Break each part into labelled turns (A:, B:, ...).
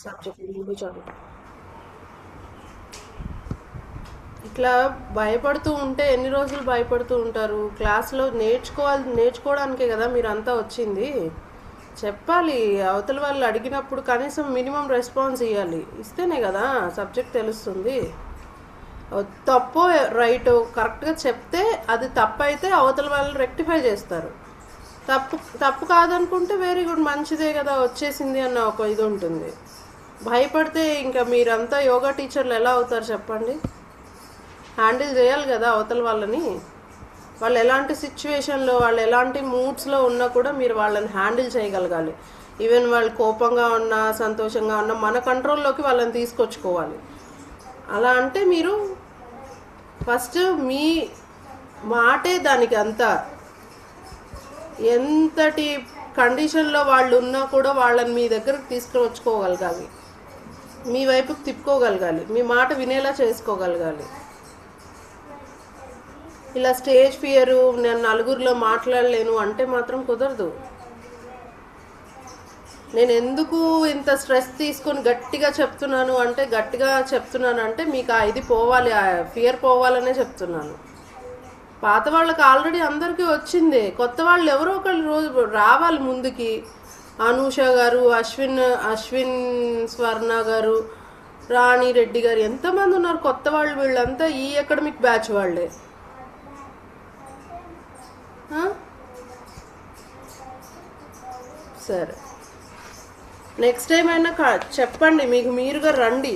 A: Subject చదువు ఇట్లా భయపడుతూ ఉంటే ఎన్ని రోజులు భయపడుతూ ఉంటారు? క్లాస్లో నేర్చుకోవడానికే కదా మీరంతా వచ్చింది. చెప్పాలి, అవతల వాళ్ళు అడిగినప్పుడు కనీసం మినిమం రెస్పాన్స్ ఇవ్వాలి. ఇస్తేనే కదా సబ్జెక్ట్ తెలుస్తుంది. తప్పో రైటో కరెక్ట్గా చెప్తే అది తప్పు అయితే అవతల వాళ్ళు రెక్టిఫై చేస్తారు. తప్పు తప్పు కాదనుకుంటే వెరీ గుడ్, మంచిదే కదా వచ్చేసింది అన్న ఒక ఇది ఉంటుంది. భయపడితే ఇంకా మీరంతా యోగా టీచర్లు ఎలా అవుతారు చెప్పండి? హ్యాండిల్ చేయాలి కదా అవతల వాళ్ళని. వాళ్ళు ఎలాంటి సిచ్యువేషన్లో, వాళ్ళు ఎలాంటి మూడ్స్లో ఉన్నా కూడా మీరు వాళ్ళని హ్యాండిల్ చేయగలగాలి. ఈవెన్ వాళ్ళు కోపంగా ఉన్నా సంతోషంగా ఉన్నా మన కంట్రోల్లోకి వాళ్ళని తీసుకొచ్చుకోవాలి. అలా అంటే మీరు ఫస్ట్ మీ మాటే దానికి అంతా. ఎంతటి కండిషన్లో వాళ్ళు ఉన్నా కూడా వాళ్ళని మీ దగ్గరకు తీసుకువచ్చుకోగలగాలి, మీ వైపుకి తిప్పుకోగలగాలి, మీ మాట వినేలా చేసుకోగలగాలి. ఇలా స్టేజ్ ఫియరు, నేను నలుగురిలో మాట్లాడలేను అంటే మాత్రం కుదరదు. నేను ఎందుకు ఇంత స్ట్రెస్ తీసుకొని గట్టిగా చెప్తున్నాను అంటే మీకు ఆ ఇది పోవాలి, ఆ ఫియర్ పోవాలనే చెప్తున్నాను. పాత వాళ్ళకి ఆల్రెడీ అందరికీ వచ్చింది, కొత్త వాళ్ళు ఎవరో ఒకళ్ళు రోజు రావాలి ముందుకి. అనూష గారు, అశ్విన్ స్వర్ణ గారు, రాణి రెడ్డి గారు, ఎంతమంది ఉన్నారు కొత్త వాళ్ళు. వీళ్ళంతా ఈ అకాడమిక్ బ్యాచ్ వాళ్ళే. సరే, నెక్స్ట్ టైం అయినా చెప్పండి, మీకు మీరుగా రండి.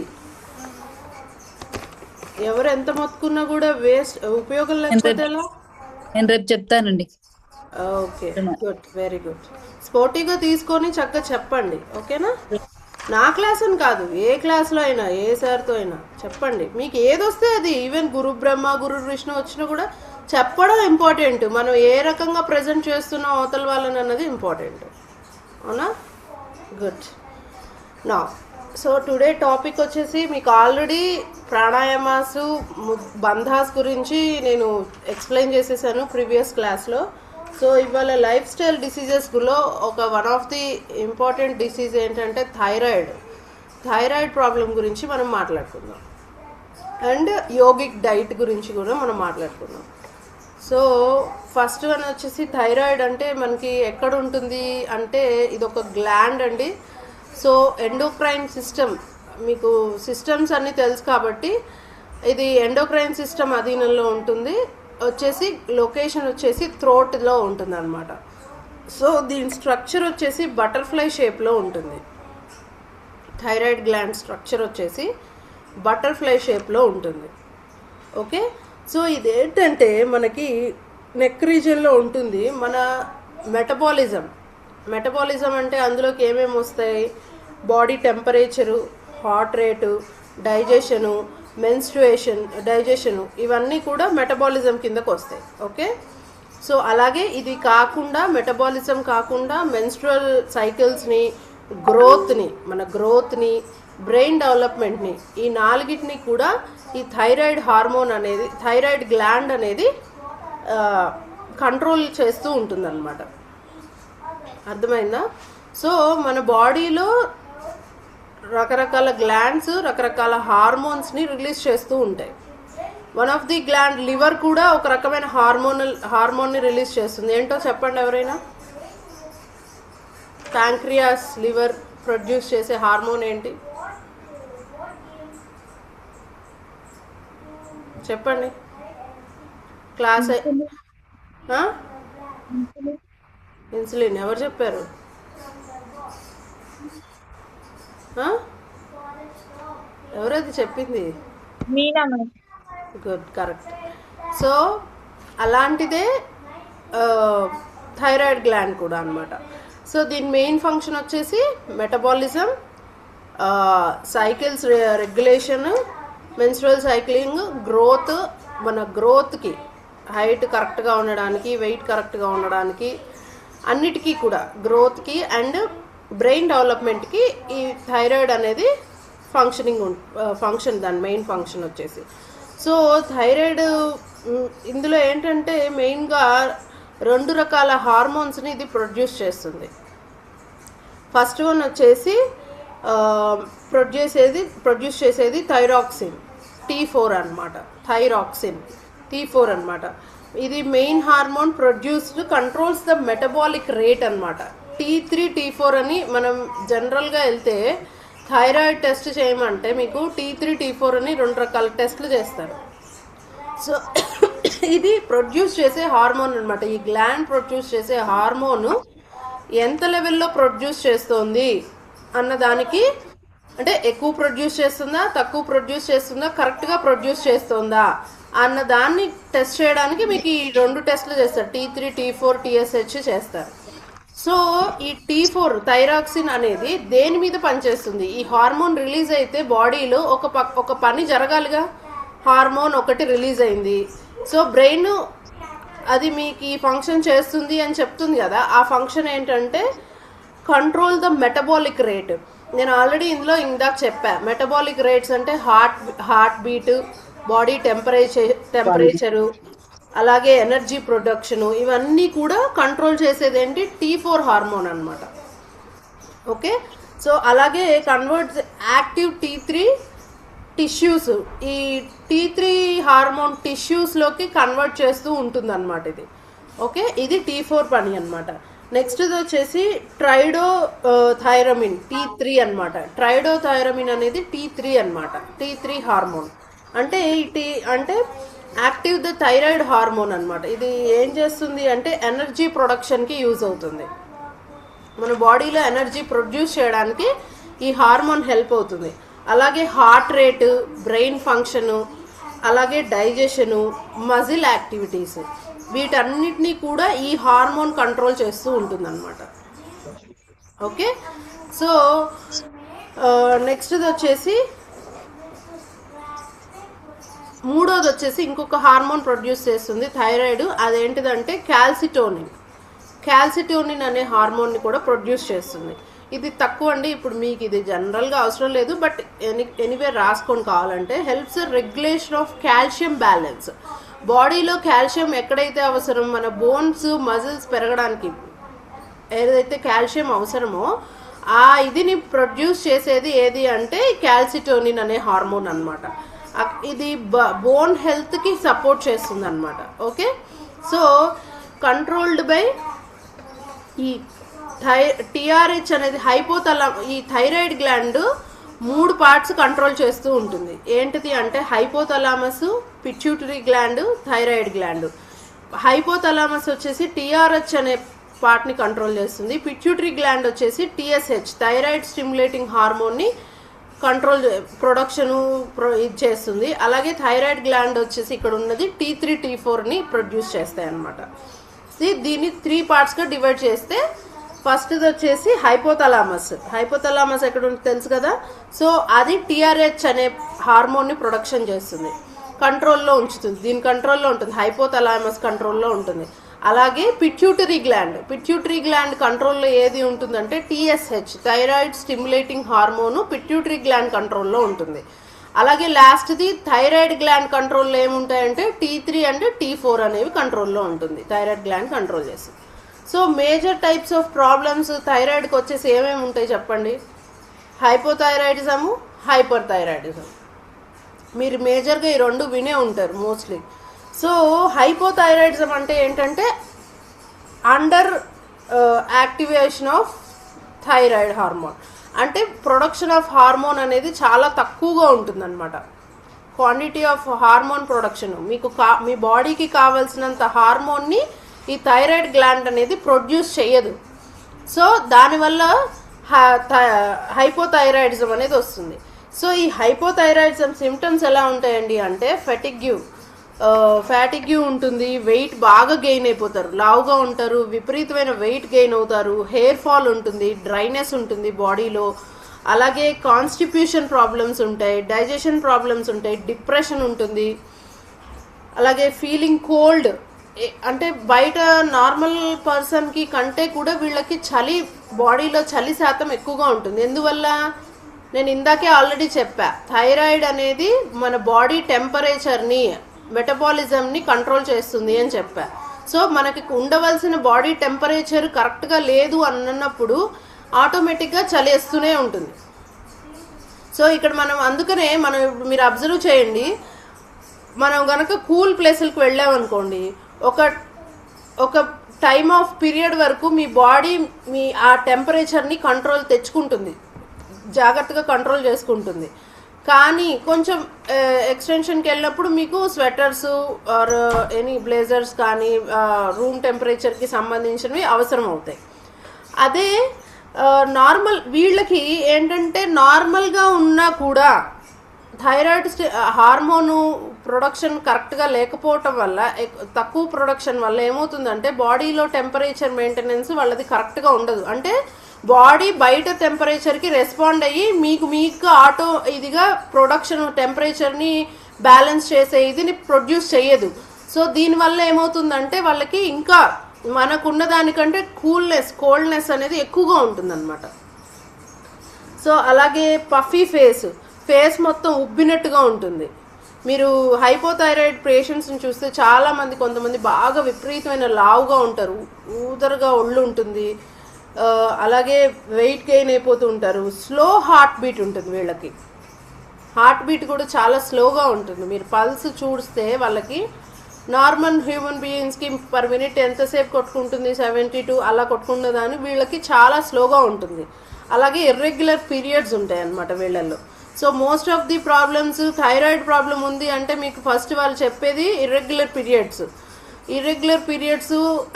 A: ఎవరు ఎంత మొత్తుకున్నా కూడా వేస్ట్, ఉపయోగం లేకపోతే ఎలా?
B: నేను రేపు చెప్తానండి.
A: Okay, good, very good. స్పోర్టివ్గా తీసుకొని చక్కగా చెప్పండి, ఓకేనా? నా క్లాస్ అని కాదు, ఏ క్లాస్లో అయినా ఏ సార్తో అయినా చెప్పండి. మీకు ఏదొస్తే అది, ఈవెన్ గురు బ్రహ్మ గురు విష్ణు వచ్చినా కూడా చెప్పడం ఇంపార్టెంట్. మనం ఏ రకంగా ప్రజెంట్ చేస్తున్నాం అవతల వాళ్ళని అన్నది ఇంపార్టెంట్, అవునా? గుడ్. నా సో టుడే టాపిక్ వచ్చేసి మీకు ఆల్రెడీ ప్రాణాయామాసు బంధాస్ గురించి నేను ఎక్స్ప్లెయిన్ చేసేసాను ప్రీవియస్ క్లాస్లో. సో ఇవాళ లైఫ్ స్టైల్ డిసీజెస్లో one of the important disease ఏంటంటే థైరాయిడ్ ప్రాబ్లం గురించి మనం మాట్లాడుకుందాం. అండ్ యోగిక్ డైట్ గురించి కూడా మనం మాట్లాడుకుందాం. సో ఫస్ట్ వన్ వచ్చేసి థైరాయిడ్ అంటే మనకి ఎక్కడ ఉంటుంది అంటే ఇది ఒక గ్లాండ్ అండి. సో ఎండోక్రైన్ సిస్టమ్, మీకు సిస్టమ్స్ అన్నీ తెలుసు కాబట్టి ఇది ఎండోక్రైన్ సిస్టమ్ అధీనంలో ఉంటుంది. వచ్చేసి లొకేషన్ వచ్చేసి థ్రోట్లో ఉంటుంది అనమాట. సో దీని స్ట్రక్చర్ వచ్చేసి బటర్ఫ్లై షేప్లో ఉంటుంది. థైరాయిడ్ గ్లాండ్ స్ట్రక్చర్ వచ్చేసి బటర్ఫ్లై షేప్లో ఉంటుంది. ఓకే, సో ఇదేంటంటే మనకి నెక్ రీజియన్లో ఉంటుంది. మన మెటబాలిజం అంటే అందులోకి ఏమేమి వస్తాయి? Body temperature, heart rate, digestion, digestion, ఇవన్నీ కూడా మెటబాలిజం కిందకు వస్తాయి. ఓకే, సో అలాగే ఇది కాకుండా, మెటబాలిజం కాకుండా మెన్స్ట్రువల్ సైకిల్స్ని, మన గ్రోత్ని, బ్రెయిన్ డెవలప్మెంట్ని, ఈ నాలుగిటిని కూడా ఈ థైరాయిడ్ గ్లాండ్ అనేది కంట్రోల్ చేస్తూ ఉంటుందన్నమాట. అర్థమైందా? సో మన బాడీలో రకరకాల గ్లాండ్స్ రకరకాల హార్మోన్స్ని రిలీజ్ చేస్తూ ఉంటాయి. One of the gland liver కూడా ఒక రకమైన హార్మోన్ని రిలీజ్ చేస్తుంది. ఏంటో చెప్పండి ఎవరైనా? ప్యాంక్రియాస్, లివర్ ప్రొడ్యూస్ చేసే హార్మోన్ ఏంటి చెప్పండి? Class insulin. ఎవరు చెప్పారు? ఎవరైతే చెప్పింది? Good, correct. సో అలాంటిదే థైరాయిడ్ గ్లాండ్ కూడా అనమాట. సో దీని మెయిన్ ఫంక్షన్ వచ్చేసి metabolism, cycles regulation, menstrual cycling, growth, మన గ్రోత్కి, హైట్ కరెక్ట్గా ఉండడానికి, వెయిట్ కరెక్ట్గా ఉండడానికి, అన్నిటికీ కూడా గ్రోత్కి అండ్ బ్రెయిన్ డెవలప్మెంట్కి ఈ థైరాయిడ్ అనేది ఫంక్షన్ దాని మెయిన్ ఫంక్షన్ వచ్చేసి. సో థైరాయిడ్ ఇందులో ఏంటంటే మెయిన్గా 2 రకాల హార్మోన్స్ని ఇది ప్రొడ్యూస్ చేస్తుంది. ఫస్ట్ వన్ వచ్చేసి ప్రొడ్యూస్ చేసేది థైరాక్సిన్ T4 అనమాట. థైరాక్సిన్ T4 అనమాట. ఇది main hormone produced controls the metabolic rate అనమాట. T3 T4 అని మనం జనరల్గా వెళ్తే థైరాయిడ్ టెస్ట్ చేయమంటే మీకు T3 T4 అని 2 రకాల టెస్టులు చేస్తారు. సో ఇది ప్రొడ్యూస్ చేసే హార్మోన్ అనమాట. ఈ గ్లాండ్ ప్రొడ్యూస్ చేసే హార్మోను ఎంత లెవెల్లో ప్రొడ్యూస్ చేస్తుంది అన్నదానికి, అంటే ఎక్కువ ప్రొడ్యూస్ చేస్తుందా, తక్కువ ప్రొడ్యూస్ చేస్తుందా, కరెక్ట్గా ప్రొడ్యూస్ చేస్తుందా అన్న దాన్ని టెస్ట్ చేయడానికి మీకు ఈ 2 టెస్టులు చేస్తారు. T3 T4 TSH చేస్తారు. సో ఈ T4 థైరాక్సిన్ అనేది దేని మీద పనిచేస్తుంది? ఈ హార్మోన్ రిలీజ్ అయితే బాడీలో ఒక పని జరగాలిగా. హార్మోన్ ఒకటి రిలీజ్ అయింది, సో బ్రెయిన్ అది మీకు ఈ ఫంక్షన్ చేస్తుంది అని చెప్తుంది కదా. ఆ ఫంక్షన్ ఏంటంటే కంట్రోల్ ద మెటబాలిక్ రేట్. నేను ఆల్రెడీ ఇందాక చెప్పా. మెటబాలిక్ రేట్స్ అంటే హార్ట్ బీట్, బాడీ టెంపరేచరు, అలాగే ఎనర్జీ ప్రొడక్షను, ఇవన్నీ కూడా కంట్రోల్ చేసేది ఏంటి? T4 హార్మోన్ అనమాట. ఓకే, సో అలాగే కన్వర్ట్స్ యాక్టివ్ T3 టిష్యూస్, ఈ T3 హార్మోన్ టిష్యూస్లోకి కన్వర్ట్ చేస్తూ ఉంటుంది అనమాట ఇది. ఓకే, ఇది T4 పని అనమాట. నెక్స్ట్ వచ్చేసి ట్రైడోథైరమిన్ T3 అనమాట. ట్రైడోథైరమిన్ అనేది T3 అనమాట. T3 హార్మోన్ అంటే అంటే యాక్టివ్ ద థైరాయిడ్ హార్మోన్ అనమాట. ఇది ఏం చేస్తుంది అంటే ఎనర్జీ ప్రొడక్షన్కి యూజ్ అవుతుంది. మన బాడీలో ఎనర్జీ ప్రొడ్యూస్ చేయడానికి ఈ హార్మోన్ హెల్ప్ అవుతుంది. అలాగే హార్ట్ రేటు, బ్రెయిన్ ఫంక్షను, అలాగే డైజెషను, మజిల్ యాక్టివిటీస్, వీటన్నిటినీ కూడా ఈ హార్మోన్ కంట్రోల్ చేస్తూ ఉంటుంది అనమాట. ఓకే, సో నెక్స్ట్ వచ్చేసి మూడోది వచ్చేసి ఇంకొక హార్మోన్ ప్రొడ్యూస్ చేస్తుంది థైరాయిడ్. అదేంటిదంటే క్యాల్సిటోనిన్ అనే హార్మోన్ని కూడా ప్రొడ్యూస్ చేస్తుంది. ఇది తక్కువ అండి, ఇప్పుడు మీకు ఇది జనరల్గా అవసరం లేదు, బట్ ఎనీవే రాసుకొని కావాలంటే. Helps regulation of calcium balance. బాడీలో కాల్షియం ఎక్కడైతే అవసరం, మన బోన్స్ మజిల్స్ పెరగడానికి ఏదైతే కాల్షియం అవసరమో ఆ ఇదిని ప్రొడ్యూస్ చేసేది ఏది అంటే క్యాల్సిటోనిన్ అనే హార్మోన్ అనమాట. ఇది బోన్ హెల్త్కి సపోర్ట్ చేస్తుంది అనమాట. ఓకే, సో కంట్రోల్డ్ బై ఈ TRH అనేది ఈ థైరాయిడ్ గ్లాండ్ 3 పార్ట్స్ కంట్రోల్ చేస్తూ ఉంటుంది. ఏంటిది అంటే hypothalamus, pituitary gland, thyroid gland. Hypothalamus వచ్చేసి TRH అనే పార్ట్ని కంట్రోల్ చేస్తుంది. పిట్యూటరీ గ్లాండ్ వచ్చేసి TSH థైరాయిడ్ స్టిమ్యులేటింగ్ హార్మోన్ని ప్రొడక్షను ఇది చేస్తుంది. అలాగే థైరాయిడ్ గ్లాండ్ వచ్చేసి ఇక్కడ ఉన్నది T3 T4ని ప్రొడ్యూస్ చేస్తాయి అన్నమాట. దీన్ని 3 పార్ట్స్గా డివైడ్ చేస్తే ఫస్ట్ది వచ్చేసి హైపోథలామస్ ఎక్కడ ఉంటుంది తెలుసు కదా. సో అది TRH అనే హార్మోన్ని ప్రొడక్షన్ చేస్తుంది, కంట్రోల్లో ఉంచుతుంది. దీని కంట్రోల్లో ఉంటుంది, హైపోథలామస్ కంట్రోల్లో ఉంటుంది. అలాగే పిట్యూటరీ గ్లాండ్ కంట్రోల్లో ఏది ఉంటుందంటే TSH thyroid stimulating hormone pituitary gland కంట్రోల్లో ఉంటుంది. అలాగే లాస్ట్ది థైరాయిడ్ గ్లాండ్ కంట్రోల్లో ఏముంటాయంటే T3 అండ్ T4 అనేవి కంట్రోల్లో ఉంటుంది, థైరాయిడ్ గ్లాండ్ కంట్రోల్ చేస్తుంది. So major types of problems థైరాయిడ్కి వచ్చేసి ఏమేమి ఉంటాయి చెప్పండి? Hypothyroidism, hyperthyroidism. మీరు మేజర్గా ఈ 2 వినే ఉంటారు మోస్ట్లీ. సో హైపోథైరాయిడిజం అంటే ఏంటంటే under activation of thyroid hormone, అంటే ప్రొడక్షన్ ఆఫ్ హార్మోన్ అనేది చాలా తక్కువగా ఉంటుందన్నమాట. క్వాంటిటీ ఆఫ్ హార్మోన్ ప్రొడక్షన్ మీ బాడీకి కావాల్సినంత హార్మోన్ని ఈ థైరాయిడ్ గ్లాండ్ అనేది ప్రొడ్యూస్ చేయదు. సో దానివల్ల హైపోథైరాయిడిజం అనేది వస్తుంది. సో ఈ హైపోథైరాయిడిజం సిమ్టమ్స్ ఎలా ఉంటాయండి అంటే ఫ్యాటిగ్యూ ఉంటుంది, వెయిట్ బాగా గెయిన్ అయిపోతారు, లావుగా ఉంటారు, విపరీతమైన వెయిట్ గెయిన్ అవుతారు, హెయిర్ ఫాల్ ఉంటుంది, డ్రైనెస్ ఉంటుంది బాడీలో, అలాగే కాన్స్టిట్యూషన్ ప్రాబ్లమ్స్ ఉంటాయి, డైజెషన్ ప్రాబ్లమ్స్ ఉంటాయి, డిప్రెషన్ ఉంటుంది, అలాగే ఫీలింగ్ కోల్డ్. అంటే బయట నార్మల్ పర్సన్కి కంటే కూడా వీళ్ళకి బాడీలో చలి శాతం ఎక్కువగా ఉంటుంది. ఎందువల్ల? నేను ఇందాకే ఆల్రెడీ చెప్పా, థైరాయిడ్ అనేది మన బాడీ టెంపరేచర్ని, మెటబాలిజంని కంట్రోల్ చేస్తుంది అని చెప్పా. సో మనకి ఉండవలసిన బాడీ టెంపరేచర్ కరెక్ట్గా లేదు అన్నప్పుడు ఆటోమేటిక్గా చలి వేస్తూనే ఉంటుంది. సో ఇక్కడ మనం అందుకనే మనం ఇప్పుడు మీరు అబ్జర్వ్ చేయండి, మనం కనుక కూల్ ప్లేసులకు వెళ్ళామనుకోండి, ఒక ఒక టైమ్ ఆఫ్ పీరియడ్ వరకు మీ బాడీ మీ ఆ టెంపరేచర్ని కంట్రోల్ తెచ్చుకుంటుంది, జాగ్రత్తగా కంట్రోల్ చేసుకుంటుంది. కానీ కొంచెం ఎక్స్టెన్షన్కి వెళ్ళినప్పుడు మీకు స్వెటర్స్ ఆర్ ఎనీ బ్లేజర్స్ కానీ రూమ్ టెంపరేచర్కి సంబంధించినవి అవసరం అవుతాయి. అదే నార్మల్ వీళ్ళకి ఏంటంటే నార్మల్గా ఉన్నా కూడా థైరాయిడ్ హార్మోను ప్రొడక్షన్ కరెక్ట్గా లేకపోవటం వల్ల, తక్కువ ప్రొడక్షన్ వల్ల ఏమవుతుందంటే బాడీలో టెంపరేచర్ మెయింటెనెన్స్ వాళ్ళది కరెక్ట్గా ఉండదు. అంటే బాడీ బయట టెంపరేచర్కి రెస్పాండ్ అయ్యి మీకు ఆటో ఇదిగా ప్రొడక్షన్ టెంపరేచర్ని బ్యాలెన్స్ చేసే ఇదిని ప్రొడ్యూస్ చేయదు. సో దీనివల్ల ఏమవుతుందంటే వాళ్ళకి ఇంకా మనకున్న దానికంటే కోల్డ్నెస్ అనేది ఎక్కువగా ఉంటుందన్నమాట. సో అలాగే పఫీ ఫేస్ మొత్తం ఉబ్బినట్టుగా ఉంటుంది. మీరు హైపోథైరాయిడ్ పేషెంట్స్ని చూస్తే చాలామంది, కొంతమంది బాగా విపరీతమైన లావుగా ఉంటారు, ఊదరగా ఒళ్ళు ఉంటుంది, అలాగే వెయిట్ గెయిన్ అయిపోతూ ఉంటారు. స్లో హార్ట్ బీట్ ఉంటుంది వీళ్ళకి, హార్ట్ బీట్ కూడా చాలా స్లోగా ఉంటుంది. మీరు పల్స్ చూస్తే వాళ్ళకి నార్మల్ హ్యూమన్ బీయింగ్స్కి పర్ మినిట్ ఎంతసేపు కొట్టుకుంటుంది, 72 అలా కొట్టుకున్నదాన్ని వీళ్ళకి చాలా స్లోగా ఉంటుంది. అలాగే ఇర్రెగ్యులర్ పీరియడ్స్ ఉంటాయి అన్నమాట వీళ్ళల్లో. So most of the problems, thyroid problem ఉంది అంటే మీకు ఫస్ట్ వాళ్ళు చెప్పేది irregular periods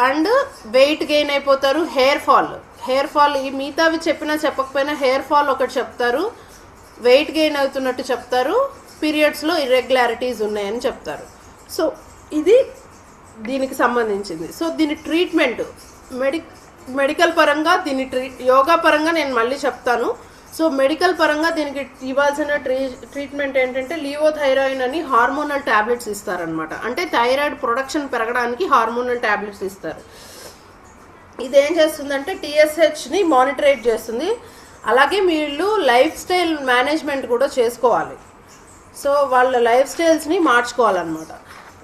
A: and weight gain అయిపోతారు, హెయిర్ ఫాల్ ఈ మిగతావి చెప్పినా చెప్పకపోయినా హెయిర్ ఫాల్ ఒకటి చెప్తారు, వెయిట్ గెయిన్ అవుతున్నట్టు చెప్తారు, పీరియడ్స్లో ఇర్రెగ్యులారిటీస్ ఉన్నాయని చెప్తారు. సో ఇది దీనికి సంబంధించింది. సో దీని ట్రీట్మెంట్ మెడికల్ పరంగా, యోగా పరంగా నేను మళ్ళీ చెప్తాను. సో మెడికల్ పరంగా దీనికి ఇవ్వాల్సిన ట్రీట్మెంట్ ఏంటంటే లివోథైరాయిన్ అని హార్మోనల్ ట్యాబ్లెట్స్ ఇస్తారనమాట. అంటే థైరాయిడ్ ప్రొడక్షన్ పెరగడానికి హార్మోనల్ ట్యాబ్లెట్స్ ఇస్తారు. ఇదేం చేస్తుందంటే టీఎస్హెచ్ని మానిటరేట్ చేస్తుంది. అలాగే వీళ్ళు లైఫ్ స్టైల్ మేనేజ్మెంట్ కూడా చేసుకోవాలి. సో వాళ్ళ లైఫ్ స్టైల్స్ని మార్చుకోవాలన్నమాట.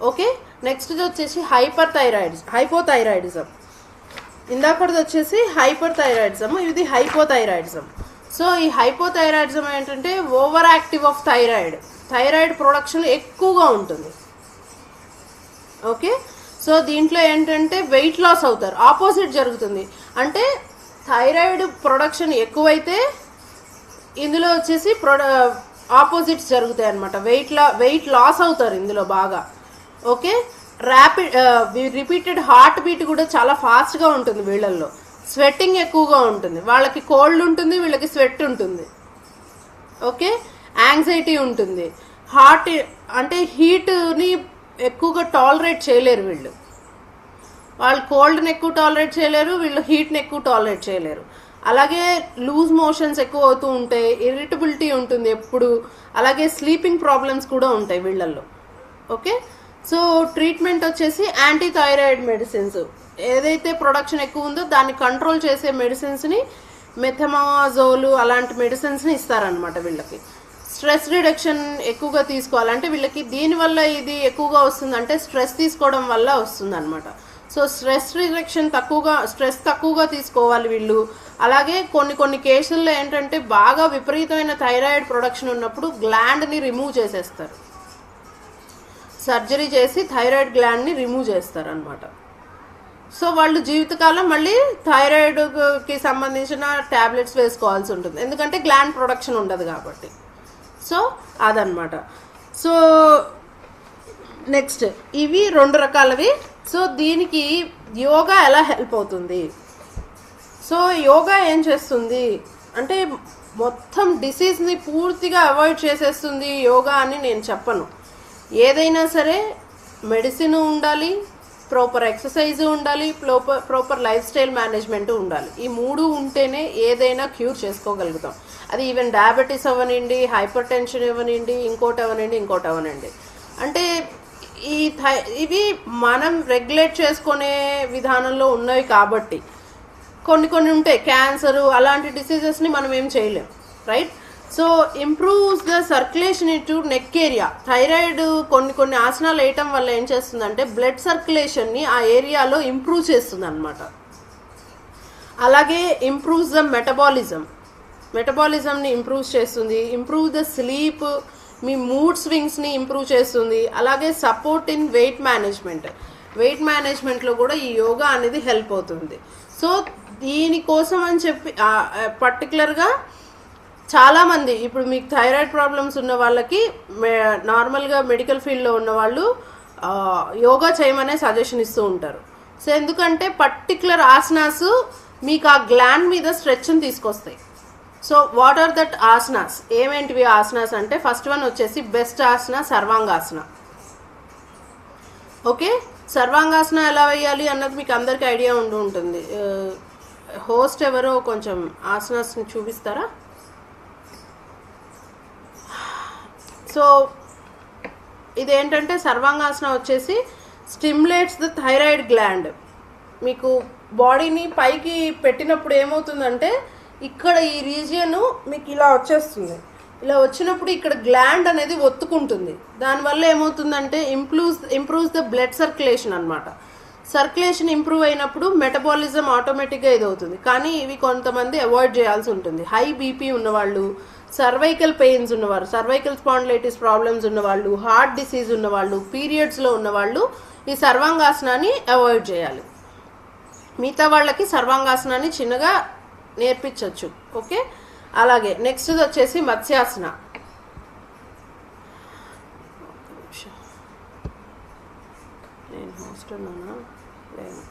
A: ఓకే, నెక్స్ట్ వచ్చేసి హైపోథైరాయిడిజం. ఇందాకది వచ్చేసి హైపర్థైరాయిడిజం, ఇది హైపోథైరాయిడిజం. సో ఈ హైపోథైరాయిడిజం ఏంటంటే over active of thyroid production ఎక్కువగా ఉంటుంది. ఓకే, సో దీంట్లో ఏంటంటే వెయిట్ లాస్ అవుతారు, ఆపోజిట్ జరుగుతుంది. అంటే థైరాయిడ్ ప్రొడక్షన్ ఎక్కువైతే ఇందులో వచ్చేసి ఆపోజిట్స్ జరుగుతాయి అన్నమాట. వెయిట్ లాస్ అవుతారు ఇందులో బాగా. ఓకే, రిపీటెడ్ హార్ట్ బీట్ కూడా చాలా ఫాస్ట్గా ఉంటుంది వీళ్ళల్లో. స్వెట్టింగ్ ఎక్కువగా ఉంటుంది, వాళ్ళకి కోల్డ్ ఉంటుంది, వీళ్ళకి స్వెట్ ఉంటుంది. ఓకే, యాంగ్జైటీ ఉంటుంది, అంటే హీట్ని ఎక్కువగా టాలరేట్ చేయలేరు వీళ్ళు. కోల్డ్ని ఎక్కువ టాలరేట్ చేయలేరు, వీళ్ళు హీట్ని ఎక్కువ టాలరేట్ చేయలేరు. అలాగే లూజ్ మోషన్స్ ఎక్కువ అవుతూ ఉంటాయి, ఇరిటబిలిటీ ఉంటుంది ఎప్పుడు. అలాగే స్లీపింగ్ ప్రాబ్లమ్స్ కూడా ఉంటాయి వీళ్ళల్లో. ఓకే, సో ట్రీట్మెంట్ వచ్చేసి యాంటీ థైరాయిడ్ మెడిసిన్స్, ఏదైతే ప్రొడక్షన్ ఎక్కువ ఉందో దాన్ని కంట్రోల్ చేసే మెడిసిన్స్ని, మెథమాజోలు అలాంటి మెడిసిన్స్ని ఇస్తారనమాట వీళ్ళకి. స్ట్రెస్ రిడక్షన్ ఎక్కువగా తీసుకోవాలంటే వీళ్ళకి దీనివల్ల ఇది ఎక్కువగా వస్తుంది, అంటే స్ట్రెస్ తీసుకోవడం వల్ల వస్తుంది అనమాట. సో స్ట్రెస్ తక్కువగా తీసుకోవాలి వీళ్ళు. అలాగే కొన్ని కేసుల్లో ఏంటంటే బాగా విపరీతమైన థైరాయిడ్ ప్రొడక్షన్ ఉన్నప్పుడు గ్లాండ్ని రిమూవ్ చేసేస్తారు, సర్జరీ చేసి థైరాయిడ్ గ్లాండ్ని రిమూవ్ చేస్తారు అనమాట. సో వాళ్ళు జీవితకాలం మళ్ళీ థైరాయిడ్కి సంబంధించిన ట్యాబ్లెట్స్ వేసుకోవాల్సి ఉంటుంది, ఎందుకంటే గ్లాండ్ ప్రొడక్షన్ ఉండదు కాబట్టి. సో అదనమాట. సో నెక్స్ట్ ఇవి 2 రకాలవి. సో దీనికి యోగా ఎలా హెల్ప్ అవుతుంది? సో యోగా ఏం చేస్తుంది అంటే మొత్తం డిసీజ్ని పూర్తిగా అవాయిడ్ చేసేస్తుంది యోగా అని నేను చెప్పను. ఏదైనా సరే మెడిసిన్ ఉండాలి, ప్రాపర్ ఎక్సర్సైజ్ ఉండాలి, ప్రాపర్ లైఫ్ స్టైల్ మేనేజ్మెంట్ ఉండాలి. ఈ 3 ఉంటేనే ఏదైనా క్యూర్ చేసుకోగలుగుతాం. అది ఈవెన్ డయాబెటీస్ అవ్వనండి, హైపర్ టెన్షన్ ఇవ్వనండి, ఇంకోటి అవనండి. అంటే ఇవి మనం రెగ్యులేట్ చేసుకునే విధానంలో ఉన్నవి కాబట్టి కొన్ని ఉంటాయి. క్యాన్సరు అలాంటి డిసీజెస్ని మనం ఏం చేయలేం, right? So improves the circulation ఇటు నెక్ ఏరియా. థైరాయిడ్ కొన్ని ఆసనాలు వేయటం వల్ల ఏం చేస్తుందంటే బ్లడ్ సర్క్యులేషన్ని ఆ ఏరియాలో ఇంప్రూవ్ చేస్తుంది అనమాట. అలాగే ఇంప్రూవ్స్ ద మెటబాలిజం. మెటబాలిజంని ఇంప్రూవ్ చేస్తుంది, ఇంప్రూవ్ ద స్లీప్, మీ మూడ్ స్వింగ్స్ని ఇంప్రూవ్ చేస్తుంది. అలాగే సపోర్ట్ ఇన్ వెయిట్ మేనేజ్మెంట్లో కూడా ఈ యోగా అనేది హెల్ప్ అవుతుంది. సో దీనికోసం అని చెప్పి పర్టికులర్గా చాలామంది ఇప్పుడు మీకు థైరాయిడ్ ప్రాబ్లమ్స్ ఉన్న వాళ్ళకి నార్మల్గా మెడికల్ ఫీల్డ్లో ఉన్న వాళ్ళు యోగా చేయమనే సజెషన్ ఇస్తూ ఉంటారు. సో ఎందుకంటే పర్టికులర్ ఆసనాస్ మీకు ఆ గ్లాండ్ మీద స్ట్రెచ్ని తీసుకొస్తాయి. So what are that asanas, ఏమేంటివి ఆసనాస్ అంటే ఫస్ట్ వన్ వచ్చేసి బెస్ట్ ఆసన సర్వాంగాసన. ఓకే, సర్వాంగాసన ఎలా వేయాలి అన్నది మీకు అందరికీ ఐడియా ఉంటుంది. హోస్ట్ ఎవరో కొంచెం ఆసనాస్ని చూపిస్తారా? సో ఇదేంటంటే సర్వాంగాసన వచ్చేసి స్టిమ్యులేట్స్ ద థైరాయిడ్ గ్లాండ్. మీకు బాడీని పైకి పెట్టినప్పుడు ఏమవుతుందంటే ఇక్కడ ఈ రీజియన్ మీకు ఇలా వచ్చేస్తుంది. ఇలా వచ్చినప్పుడు ఇక్కడ గ్లాండ్ అనేది ఒత్తుకుంటుంది. దానివల్ల ఏమవుతుందంటే ఇంప్రూవ్స్ ద బ్లడ్ సర్క్యులేషన్ అనమాట. సర్క్యులేషన్ ఇంప్రూవ్ అయినప్పుడు మెటబాలిజం ఆటోమేటిక్గా ఇదవుతుంది. కానీ ఇవి కొంతమంది అవాయిడ్ చేయాల్సి ఉంటుంది. హై బీపీ ఉన్నవాళ్ళు, సర్వైకల్ పెయిన్స్ ఉన్నవారు, సర్వైకల్ స్పాండిలైటిస్ ప్రాబ్లమ్స్ ఉన్నవాళ్ళు, హార్ట్ డిసీజ్ ఉన్నవాళ్ళు, పీరియడ్స్లో ఉన్నవాళ్ళు ఈ సర్వాంగాసనాన్ని అవాయిడ్ చేయాలి. మిగతా వాళ్ళకి సర్వాంగాసనాన్ని చిన్నగా నేర్పించవచ్చు. ఓకే, అలాగే నెక్స్ట్ వచ్చేసి మత్స్యాసన. నేను హోస్ట్ ఉన్నానా లేదు.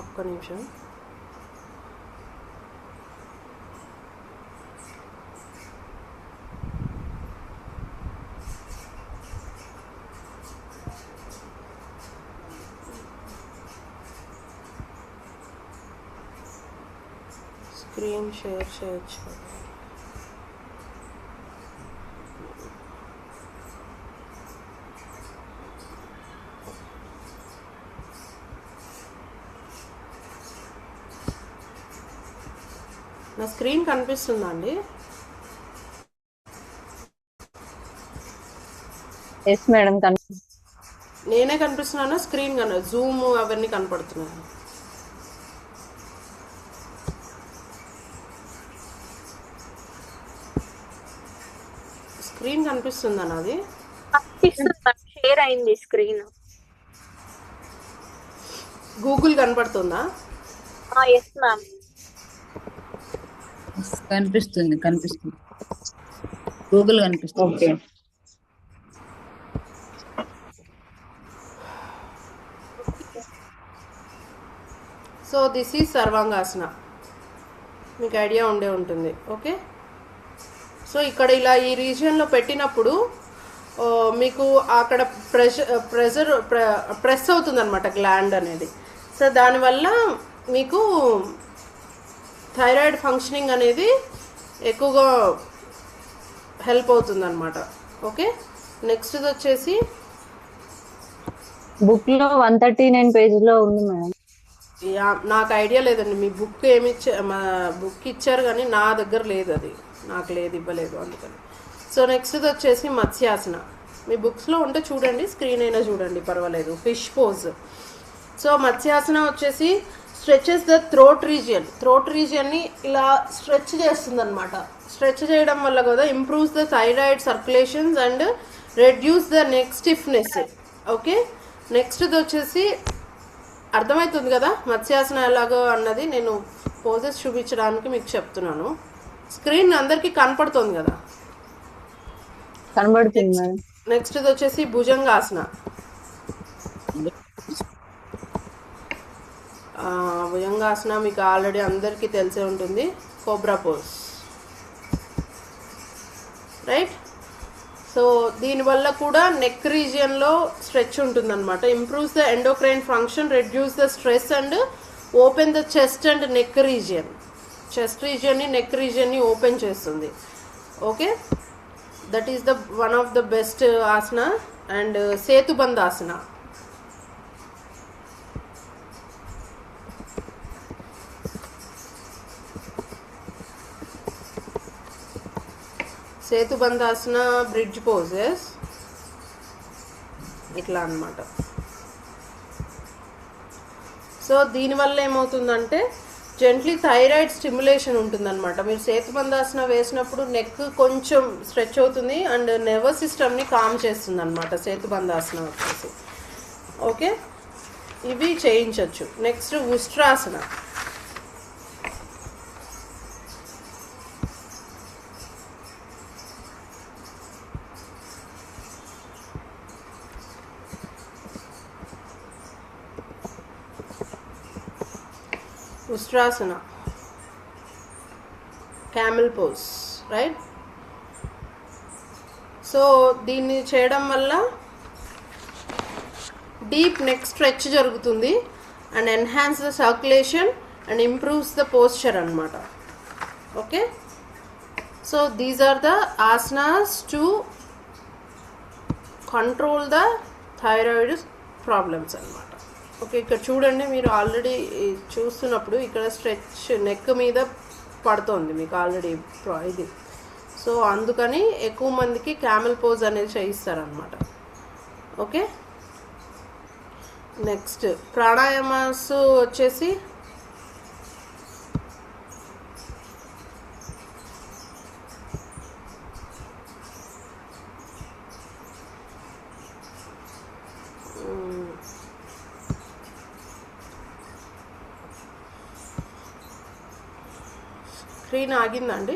A: ఒక్క నిమిషం. స్క్రీన్ షేర్ చేయొచ్చు. నా స్క్రీన్ కనిపిస్తుందా అండి?
C: ఎస్ మేడం,
A: నేనే కనిపిస్తున్నానా? స్క్రీన్ జూమ్ అవన్నీ కనపడుతున్నాను. స్క్రీన్ కనిపిస్తుందా నాది?
C: షేర్ అయింది స్క్రీన్.
A: గూగుల్ కనపడుతుందా?
C: ఎస్ మ్యామ్,
B: కనిపిస్తుంది. గూగుల్ కనిపిస్తుంది.
C: Okay.
A: So this is Sarvangasana, మీకు ఐడియా ఉండే ఉంటుంది. ఓకే, సో ఇక్కడ ఇలా ఈ రీజియన్లో పెట్టినప్పుడు మీకు అక్కడ ప్రెస్ అవుతుంది అనమాట గ్లాండ్ అనేది. సో దానివల్ల మీకు థైరాయిడ్ ఫంక్షనింగ్ అనేది ఎక్కువగా హెల్ప్ అవుతుంది అనమాట. ఓకే, నెక్స్ట్ వచ్చేసి
C: బుక్ లో 139 పేజీలో ఉంది మేడం.
A: నాకు ఐడియా లేదండి, మీ బుక్ మా బుక్ ఇచ్చారు కానీ నా దగ్గర లేదు, అది నాకు లేదు, ఇవ్వలేదు అందుకని. సో నెక్స్ట్ వచ్చేసి మత్స్యాసన. మీ బుక్స్లో ఉంటే చూడండి, స్క్రీన్ అయినా చూడండి పర్వాలేదు. Fish pose. సో మత్స్యాసన వచ్చేసి స్ట్రెచెస్ ద థ్రోట్ రీజియన్ని ఇలా స్ట్రెచ్ చేస్తుంది అనమాట. స్ట్రెచ్ చేయడం వల్ల కూడా improves the thyroid circulations and reduce the neck stiffness. Okay, next వచ్చేసి అర్థమవుతుంది కదా మత్స్యాసన ఎలాగో అన్నది. నేను పోజెస్ చూపించడానికి మీకు చెప్తున్నాను. స్క్రీన్ అందరికీ కనపడుతుంది కదా?
C: కనబడుతుంది మేడం.
A: నెక్స్ట్ వచ్చేసి భుజంగాసన. భుజంగాసన మీకు ఆల్రెడీ అందరికీ తెలిసే ఉంటుంది. Cobra pose, right? సో దీనివల్ల కూడా నెక్ రీజియన్లో స్ట్రెచ్ ఉంటుందన్నమాట. Improves the endocrine function, reduce the stress and open the chest and neck region. Chest రీజియన్ని, నెక్ రీజియన్ని ఓపెన్ చేస్తుంది. Okay, that is the one of the best asana. And Setubandhasana. Setubandhasana bridge poses ఇట్లా అన్నమాట. So దీనివల్ల ఏమవుతుందంటే gently thyroid stimulation ఉంటుందన్నమాట. మీరు సేతుబంధాసన వేసినప్పుడు నెక్ కొంచెం స్ట్రెచ్ అవుతుంది అండ్ నర్వస్ సిస్టమ్ని కామ్ చేస్తుంది అనమాట సేతుబంధాసన వచ్చేసి. ఓకే, ఇవి చేయించవచ్చు. Next Ustrasana. Ustrasana, camel pose, right. So దీన్ని చేయడం వల్ల డీప్ నెక్ స్ట్రెచ్ జరుగుతుంది and enhance the circulation and improves the posture అనమాట. Okay, so these are the asanas to control the thyroid problems అనమాట. ఓకే, ఇక్కడ చూడండి, మీరు ఆల్రెడీ చూస్తున్నప్పుడు ఇక్కడ స్ట్రెచ్ నెక్ మీద పడుతోంది మీకు ఆల్రెడీ ఇది. సో అందుకని ఎక్కువ మందికి క్యామెల్ పోజ్ అనేది చేయిస్తారనమాట. ఓకే, నెక్స్ట్ ప్రాణాయామాస్ వచ్చేసి స్క్రీన్ ఆగిందండి.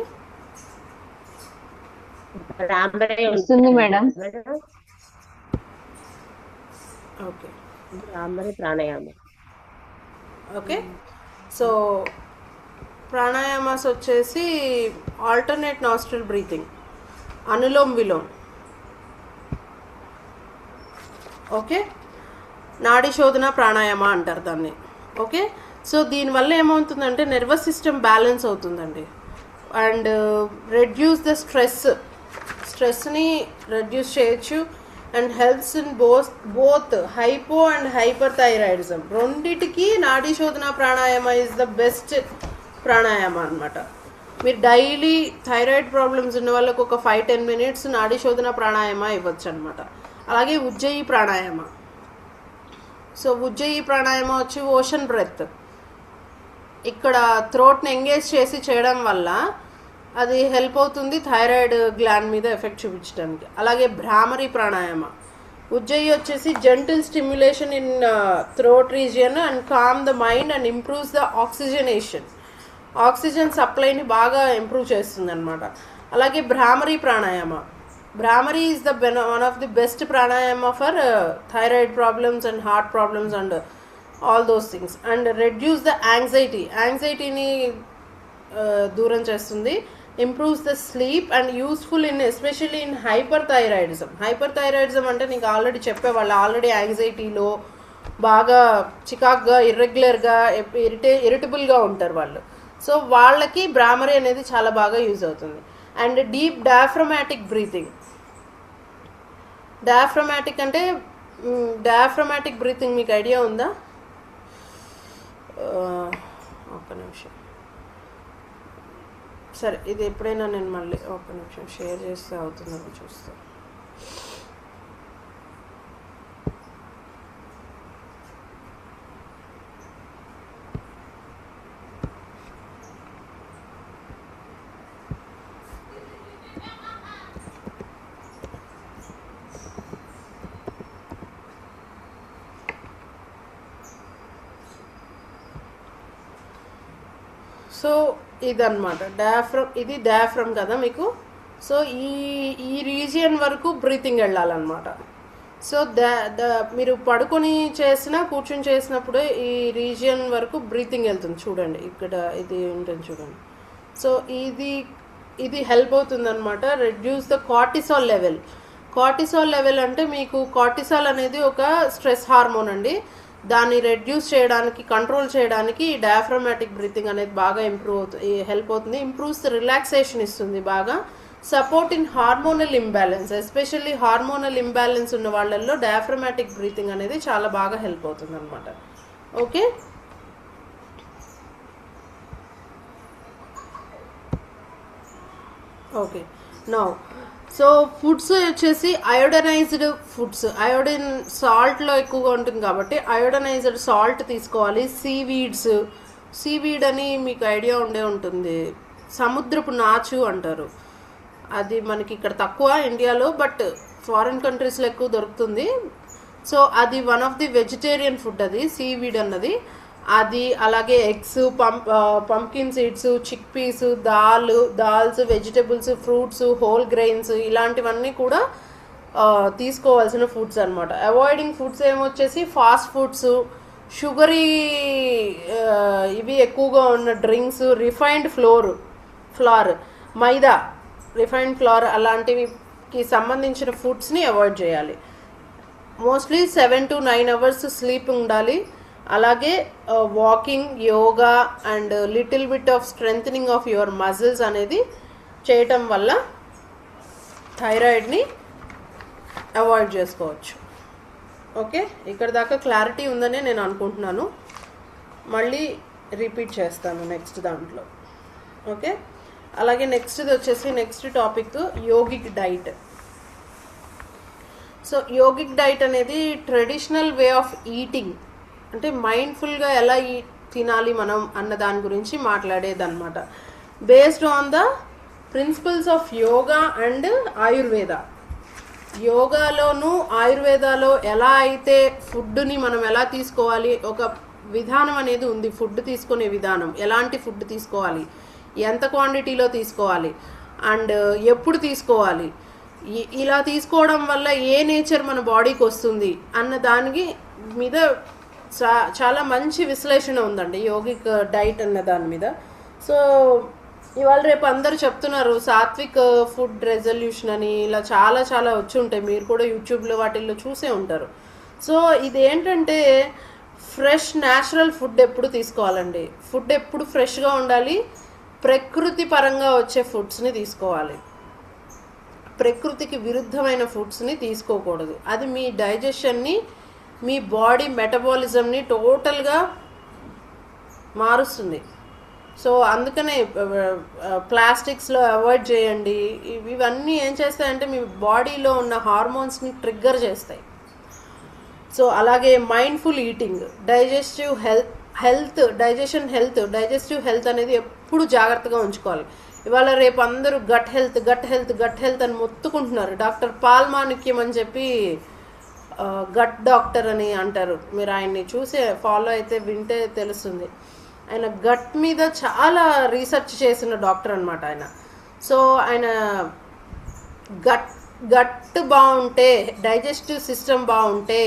C: వస్తుంది madam.
A: Okay,
D: pranayama.
A: Okay, so pranayamas వచ్చేసి alternate nostril breathing, Anulom Vilom. Okay, Nadi Shodhana pranayama అంటారు దాన్ని. ఓకే, సో దీనివల్ల ఏమవుతుందంటే నర్వస్ సిస్టమ్ బ్యాలెన్స్ అవుతుందండి అండ్ రెడ్యూస్ ద స్ట్రెస్ని రెడ్యూస్ చేయొచ్చు and helps in both hypo and hyperthyroidism రెండిటికి Nadi Shodhana pranayama is the best pranayama అనమాట. మీరు డైలీ థైరాయిడ్ ప్రాబ్లమ్స్ ఉన్న వాళ్ళకు ఒక 5-10 మినిట్స్ నాడీ శోధన ప్రాణాయామ ఇవ్వచ్చు అనమాట. అలాగే ఉజ్జయి ప్రాణాయామ. సో ఉజ్జయి ప్రాణాయామ వచ్చి ఓషన్ బ్రెత్. ఇక్కడ థ్రోట్ని ఎంగేజ్ చేసి చేయడం వల్ల అది హెల్ప్ అవుతుంది థైరాయిడ్ గ్లాండ్ మీద ఎఫెక్ట్ చూపించడానికి. అలాగే భ్రామరి ప్రాణాయామ. ఉజ్జయి వచ్చేసి gentle stimulation in throat region and calm the mind and improves the oxygenation. Oxygen సప్లైని బాగా ఇంప్రూవ్ చేస్తుంది అనమాట. అలాగే Bhramari pranayama. Bhramari is the one of the best pranayama for thyroid problems and heart problems and all those things and reduce the యాంగ్జైటీని దూరం చేస్తుంది. Improves the sleep and useful in especially in hyperthyroidism అంటే నీకు ఆల్రెడీ చెప్పేవాళ్ళు already యాంగ్జైటీలో బాగా చికాక్గా ఇర్రెగ్యులర్గా ఇరిటబుల్గా ఉంటారు వాళ్ళు. So వాళ్ళకి భ్రామరి అనేది చాలా బాగా యూజ్ అవుతుంది. And deep diaphragmatic breathing. Diaphragmatic అంటే డయాఫ్రమాటిక్ బ్రీతింగ్ మీకు ఐడియా ఉందా? ఒక్క నిమిషం, సరే ఇది ఎప్పుడైనా నేను మళ్ళీ ఒక్క నిమిషం షేర్ చేస్తే అవుతుందని చూస్తాను. సో ఇదన్నమాట ఇది డయాఫ్రమ్ కదా మీకు. సో ఈ రీజియన్ వరకు బ్రీతింగ్ వెళ్ళాలన్నమాట. సో మీరు పడుకొని చేసినా కూర్చొని చేసినప్పుడు ఈ రీజియన్ వరకు బ్రీతింగ్ వెళ్తుంది. చూడండి ఇక్కడ ఇది ఉంటుంది చూడండి. సో ఇది హెల్ప్ అవుతుంది అనమాట. Reduce the cortisol level. Cortisol level అంటే మీకు కార్టిసాల్ అనేది ఒక స్ట్రెస్ హార్మోన్ అండి. దాన్ని రెడ్యూస్ చేయడానికి కంట్రోల్ చేయడానికి డయాఫ్రమాటిక్ బ్రీతింగ్ అనేది బాగా హెల్ప్ అవుతుంది. ఇంప్రూవ్స్ రిలాక్సేషన్ ఇస్తుంది బాగా. Support in hormonal imbalance, especially hormonal imbalance ఉన్న వాళ్ళల్లో డయాఫ్రమాటిక్ బ్రీతింగ్ అనేది చాలా బాగా హెల్ప్ అవుతుంది అనమాట. Okay, okay no. So foods వచ్చేసి అయోడనైజ్డ్ ఫుడ్స్, అయోడిన్ సాల్ట్లో ఎక్కువగా ఉంటుంది కాబట్టి అయోడనైజ్డ్ సాల్ట్ తీసుకోవాలి. సీవీడ్ అని మీకు ఐడియా ఉండే ఉంటుంది, సముద్రపు నాచు అంటారు. అది మనకి ఇక్కడ తక్కువ ఇండియాలో, బట్ ఫారిన్ కంట్రీస్లో ఎక్కువ దొరుకుతుంది. సో అది one of the vegetarian food, అది సీవీడ్ అన్నది. అది అలాగే eggs, pumpkin seeds, chickpeas, dals, vegetables, fruits, whole grains, ఇలాంటివన్నీ కూడా తీసుకోవాల్సిన ఫుడ్స్ అనమాట. అవాయిడింగ్ ఫుడ్స్ ఏమొచ్చేసి ఫాస్ట్ ఫుడ్స్, షుగరీ ఇవి ఎక్కువగా ఉన్న drinks, refined flour, maida, refined flour అలాంటివికి సంబంధించిన ఫుడ్స్ని అవాయిడ్ చేయాలి. మోస్ట్లీ 7 to 9 hours స్లీప్ ఉండాలి. అలాగే walking, yoga and little bit of strengthening of your muscles అనేది చేయటం వల్ల థైరాయిడ్ని అవాయిడ్ చేసుకోవచ్చు. ఓకే, ఇక్కడ దాకా క్లారిటీ ఉందని నేను అనుకుంటున్నాను. మళ్ళీ రిపీట్ చేస్తాను నెక్స్ట్ దాంట్లో. ఓకే, అలాగే next topic yogic diet. So yogic diet అనేది ట్రెడిషనల్ వే ఆఫ్ ఈటింగ్, అంటే మైండ్ఫుల్గా ఎలా తినాలి మనం అన్న దాని గురించి మాట్లాడేదన్నమాట. Based on the principles of yoga and Ayurveda. యోగాలోను ఆయుర్వేదాలో ఎలా అయితే ఫుడ్ని మనం ఎలా తీసుకోవాలి, ఒక విధానం అనేది ఉంది. ఫుడ్ తీసుకునే విధానం, ఎలాంటి ఫుడ్ తీసుకోవాలి, ఎంత క్వాంటిటీలో తీసుకోవాలి అండ్ ఎప్పుడు తీసుకోవాలి, ఇలా తీసుకోవడం వల్ల ఏ నేచర్ మన బాడీకి వస్తుంది అన్న దానికి మీద చాలా మంచి విశ్లేషణ ఉందండి యోగిక్ డైట్ అన్న దాని మీద. సో ఇవాళ రేపు అందరూ చెప్తున్నారు సాత్విక్ ఫుడ్ రెజల్యూషన్ అని, ఇలా చాలా వచ్చి ఉంటాయి, మీరు కూడా యూట్యూబ్లో వాటిల్లో చూసే ఉంటారు. సో ఇదేంటంటే ఫ్రెష్ న్యాచురల్ ఫుడ్ ఎప్పుడు తీసుకోవాలండి. ఫుడ్ ఎప్పుడు ఫ్రెష్గా ఉండాలి, ప్రకృతి పరంగా వచ్చే ఫుడ్స్ని తీసుకోవాలి. ప్రకృతికి విరుద్ధమైన ఫుడ్స్ని తీసుకోకూడదు. అది మీ డైజెషన్ని, మీ బాడీ మెటబాలిజంని టోటల్గా మారుస్తుంది. సో అందుకనే ప్లాస్టిక్స్లో అవాయిడ్ చేయండి. ఇవన్నీ ఏం చేస్తాయంటే మీ బాడీలో ఉన్న హార్మోన్స్ని ట్రిగ్గర్ చేస్తాయి. సో అలాగే mindful eating, digestive digestive health అనేది ఎప్పుడు జాగ్రత్తగా ఉంచుకోవాలి. ఇవాళ రేపు అందరూ గట్ హెల్త్ అని మొత్తుకుంటున్నారు. డాక్టర్ పాల్ మాణిక్యం అని చెప్పి గట్ డాక్టర్ అని అంటారు. మీరు ఆయన్ని చూసి ఫాలో అయితే వింటే తెలుస్తుంది. ఆయన గట్ మీద చాలా రీసెర్చ్ చేసిన డాక్టర్ అనమాట ఆయన. సో ఆయన గట్ బాగుంటే, డైజెస్టివ్ సిస్టమ్ బాగుంటే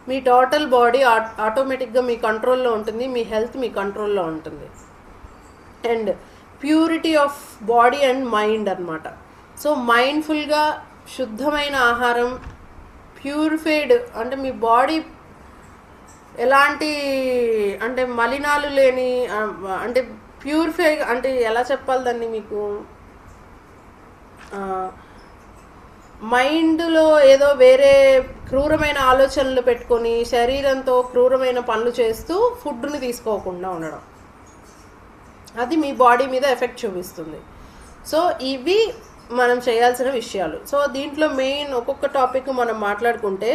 A: మీ టోటల్ బాడీ ఆటోమేటిక్గా మీ కంట్రోల్లో ఉంటుంది, మీ హెల్త్ మీ కంట్రోల్లో ఉంటుంది. And purity of body and mind అనమాట. సో మైండ్ఫుల్గా శుద్ధమైన ఆహారం, ప్యూరిఫైడ్ అంటే మీ బాడీ ఎలాంటి అంటే మలినాలు లేని, అంటే ప్యూరిఫై అంటే ఎలా చెప్పాలి దాన్ని మీకు, మైండ్లో ఏదో వేరే క్రూరమైన ఆలోచనలు పెట్టుకొని శరీరంతో క్రూరమైన పనులు చేస్తూ ఫుడ్ని తీసుకోకుండా ఉండడం, అది మీ బాడీ మీద ఎఫెక్ట్ చూపిస్తుంది. సో ఇవి మనం చేయాల్సిన విషయాలు. సో దీంట్లో మెయిన్ ఒక్కొక్క టాపిక్ మనం మాట్లాడుకుంటే,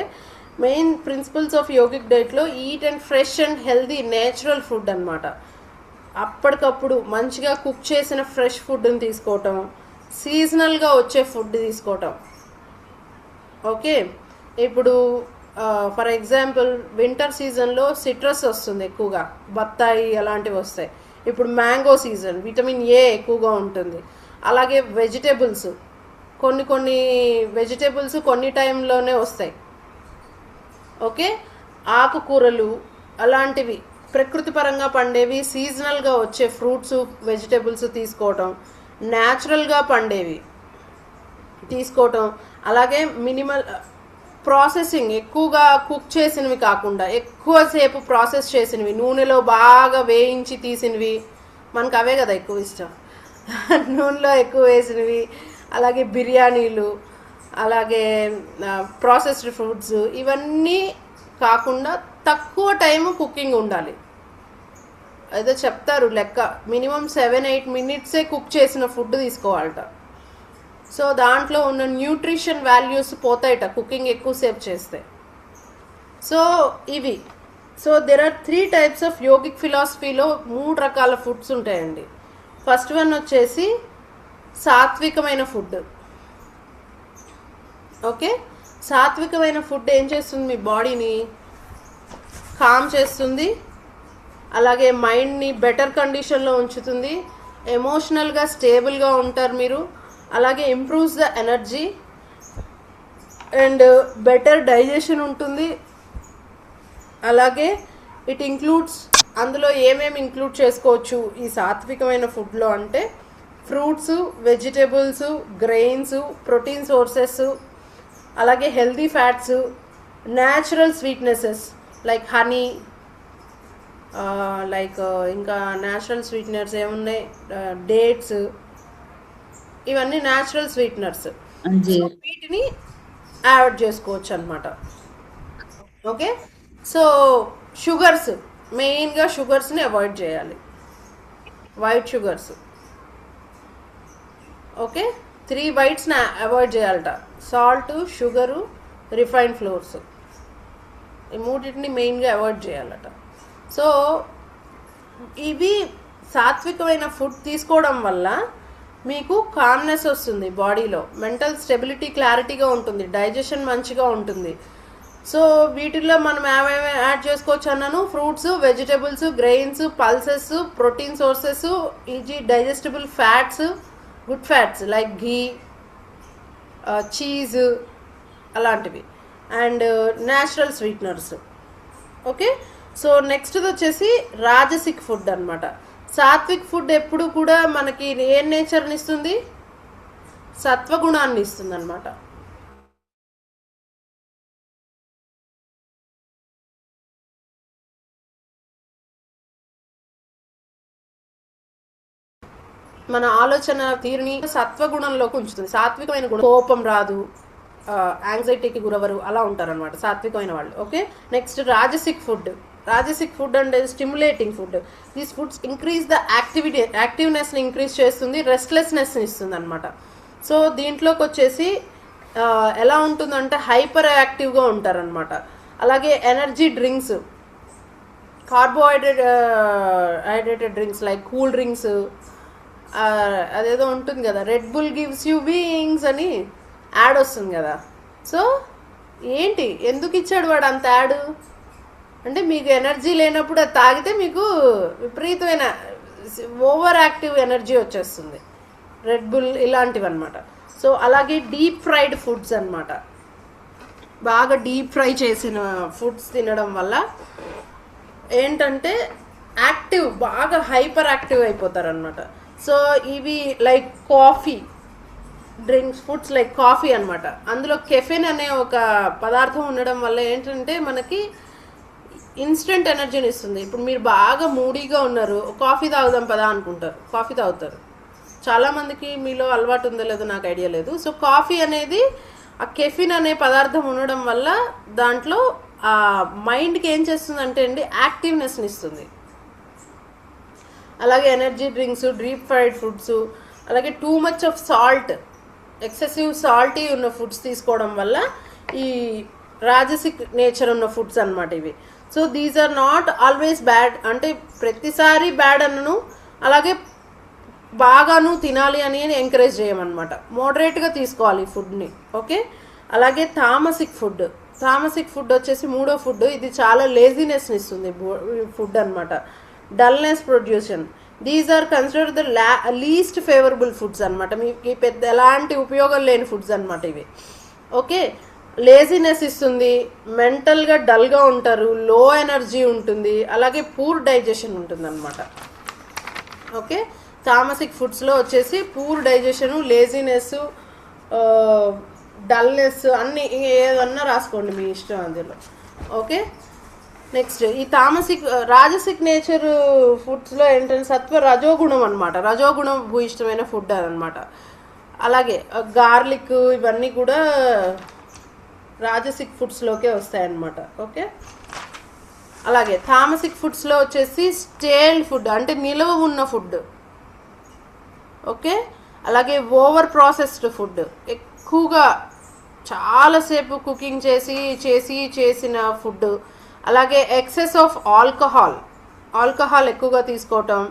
A: మెయిన్ ప్రిన్సిపల్స్ ఆఫ్ యోగిక్ డైట్లో eat and fresh and healthy natural food అనమాట. అప్పటికప్పుడు మంచిగా కుక్ చేసిన ఫ్రెష్ ఫుడ్ని తీసుకోవటం, సీజనల్గా వచ్చే ఫుడ్ తీసుకోవటం. ఓకే, ఇప్పుడు ఫర్ ఎగ్జాంపుల్ వింటర్ సీజన్లో సిట్రస్ వస్తుంది ఎక్కువగా, బత్తాయి అలాంటివి వస్తాయి. ఇప్పుడు మ్యాంగో సీజన్, విటమిన్ ఏ ఎక్కువగా ఉంటుంది. అలాగే వెజిటేబుల్స్, కొన్ని వెజిటేబుల్స్ కొన్ని టైంలోనే వస్తాయి. ఓకే, ఆకుకూరలు అలాంటివి ప్రకృతి పరంగా పండేవి, సీజనల్గా వచ్చే ఫ్రూట్స్ వెజిటేబుల్స్ తీసుకోవటం, న్యాచురల్గా పండేవి తీసుకోవటం. అలాగే మినిమల్ ప్రాసెసింగ్, ఎక్కువగా కుక్ చేసినవి కాకుండా ఎక్కువసేపు ప్రాసెస్ చేసినవి, నూనెలో బాగా వేయించి తీసినవి, మనకు అవే కదా ఎక్కువ ఇష్టం, నూనెలో ఎక్కువ వేసినవి. అలాగే బిర్యానీలు, అలాగే ప్రాసెస్డ్ ఫుడ్స్, ఇవన్నీ కాకుండా తక్కువ టైం కుకింగ్ ఉండాలి. ఏదో చెప్తారు లెక్క, మినిమం 7-8 minutes కుక్ చేసిన ఫుడ్ తీసుకోవాలట. సో దాంట్లో ఉన్న న్యూట్రిషన్ వాల్యూస్ పోతాయట కుకింగ్ ఎక్కువసేపు చేస్తే. సో ఇవి so there are 3 types of yogic ఫిలాసఫీలో 3 రకాల ఫుడ్స్ ఉంటాయండి. ఫస్ట్ వన్ వచ్చేసి సాత్వికమైన ఫుడ్. ఓకే, సాత్వికమైన ఫుడ్ ఏం చేస్తుంది, మీ బాడీని కామ్ చేస్తుంది, అలాగే మైండ్ని బెటర్ కండిషన్లో ఉంచుతుంది, ఎమోషనల్గా స్టేబుల్గా ఉంటారు మీరు, అలాగే improves the energy and better digestion ఉంటుంది. అలాగే ఇట్ ఇంక్లూడ్స్, అందులో ఏమేమి ఇంక్లూడ్ చేసుకోవచ్చు ఈ సాత్వికమైన ఫుడ్లో అంటే fruits, vegetables, grains, protein sources, అలాగే healthy fats, natural sweetnesses like honey, like ఇంకా న్యాచురల్ స్వీట్నర్స్ ఏమున్నాయి, డేట్స్, ఇవన్నీ న్యాచురల్ స్వీట్నర్స్. వీటిని యాడ్ చేసుకోవచ్చు అనమాట. ఓకే, సో షుగర్స్, మెయిన్గా షుగర్స్ని అవాయిడ్ చేయాలి, వైట్ షుగర్స్. ఓకే, 3 వైట్స్ని అవాయిడ్ చేయాలట, సాల్ట్, షుగరు, రిఫైన్డ్ ఫ్లోర్స్, ఈ మూడింటిని మెయిన్గా అవాయిడ్ చేయాలట. సో ఇవి సాత్వికమైన ఫుడ్ తీసుకోవడం వల్ల మీకు కామ్నెస్ వస్తుంది బాడీలో, మెంటల్ స్టెబిలిటీ క్లారిటీగా ఉంటుంది, డైజెషన్ మంచిగా ఉంటుంది. సో వీటిల్లో మనం ఏమేమి యాడ్ చేసుకోవచ్చు అన్నాను, fruits, vegetables, grains, pulses, protein sources, easy digestible fats, good fats like ghee, cheese అలాంటివి, and natural sweeteners. Okay, so నెక్స్ట్ది వచ్చేసి రాజసిక్ ఫుడ్ అనమాట. సాత్విక్ ఫుడ్ ఎప్పుడు కూడా మనకి ఏ నేచర్ని ఇస్తుంది, సత్వగుణాన్ని ఇస్తుంది అనమాట. మన ఆలోచన తీరుని సత్వగుణంలోకి ఉంచుతుంది. సాత్వికమైన గుణం, కోపం రాదు, యాంగ్జైటీకి గురవరు, అలా ఉంటారనమాట సాత్వికమైన వాళ్ళు. Okay, next rajasic food. Rajasic food అంటే stimulating food. These foods increase the యాక్టివ్నెస్ని ఇంక్రీజ్ చేస్తుంది, రెస్ట్లెస్నెస్ని ఇస్తుంది అనమాట. సో దీంట్లోకి వచ్చేసి ఎలా ఉంటుందంటే హైపర్ యాక్టివ్గా ఉంటారనమాట. అలాగే energy drinks, carbohydrated drinks like cool drinks, అదేదో ఉంటుంది కదా, red bull gives you wings అని యాడ్ వస్తుంది కదా. సో ఏంటి, ఎందుకు ఇచ్చాడు వాడు అంత యాడ్ అంటే, మీకు ఎనర్జీ లేనప్పుడు అది తాగితే మీకు విపరీతమైన ఓవర్ యాక్టివ్ ఎనర్జీ వచ్చేస్తుంది, రెడ్ బుల్ ఇలాంటివి అనమాట. సో అలాగే డీప్ ఫ్రైడ్ ఫుడ్స్ అనమాట, బాగా డీప్ ఫ్రై చేసిన ఫుడ్స్ తినడం వల్ల ఏంటంటే యాక్టివ్, బాగా హైపర్ యాక్టివ్ అయిపోతారు అనమాట. సో ఇవి like coffee drinks, foods like coffee అనమాట. అందులో కెఫెన్ అనే ఒక పదార్థం ఉండడం వల్ల ఏంటంటే మనకి ఇన్స్టెంట్ ఎనర్జీని ఇస్తుంది. ఇప్పుడు మీరు బాగా మూడీగా ఉన్నారు, కాఫీ తాగుదాం పదా అనుకుంటారు, కాఫీ తాగుతారు. చాలామందికి మీలో అలవాటు ఉందో లేదో నాకు ఐడియా లేదు. సో కాఫీ అనేది ఆ కెఫిన్ అనే పదార్థం ఉండడం వల్ల దాంట్లో ఆ మైండ్కి ఏం చేస్తుంది అంటే అండి, యాక్టివ్నెస్ని ఇస్తుంది. అలాగే energy drinks, deep fried foods, అలాగే too much of salt, excessive salty ఉన్న ఫుడ్స్ తీసుకోవడం వల్ల ఈ రాజసిక్ నేచర్ ఉన్న ఫుడ్స్ అనమాట ఇవి. So these are not always bad, అంటే ప్రతిసారి బ్యాడ్ అన్నను అలాగే బాగాను తినాలి అని ఎంకరేజ్ చేయమన్నమాట. మోడరేట్గా తీసుకోవాలి ఈ ఫుడ్ని. ఓకే, అలాగే తామసిక్ ఫుడ్. తామసిక్ ఫుడ్ వచ్చేసి మూడో ఫుడ్, ఇది చాలా లేజినెస్ని ఇస్తుంది ఫుడ్ అనమాట, dullness production. These are considered the least favourable foods అనమాట, మీకు పెద్ద ఎలాంటి ఉపయోగం లేని ఫుడ్స్ అనమాట ఇవి. ఓకే, లేజినెస్ ఇస్తుంది, మెంటల్గా డల్గా ఉంటారు, లో ఎనర్జీ ఉంటుంది, అలాగే పూర్ డైజెషన్ ఉంటుంది అనమాట. ఓకే, తామసిక్ ఫుడ్స్లో వచ్చేసి పూర్ డైజెషను, లేజినెస్, డల్నెస్ అన్నీ ఏదన్నా రాసుకోండి మీ ఇష్టం అందులో. ఓకే, నెక్స్ట్ ఈ తామసిక్ రాజసిక్ నేచర్ ఫుడ్స్లో ఏంటంటే సత్వ రజోగుణం అనమాట, రజోగుణం భూయిష్టమైన ఫుడ్ అనమాట. అలాగే గార్లిక్ ఇవన్నీ కూడా రాజసిక్ ఫుడ్స్లోకే వస్తాయన్నమాట. ఓకే, అలాగే తామసిక్ ఫుడ్స్లో వచ్చేసి స్టేల్ ఫుడ్, అంటే నిలవ ఉన్న ఫుడ్. ఓకే, అలాగే ఓవర్ ప్రాసెస్డ్ ఫుడ్, ఎక్కువగా చాలాసేపు కుకింగ్ చేసిన ఫుడ్, అలాగే ఎక్సెస్ ఆఫ్ ఆల్కహాల్ ఎక్కువగా తీసుకోవటం,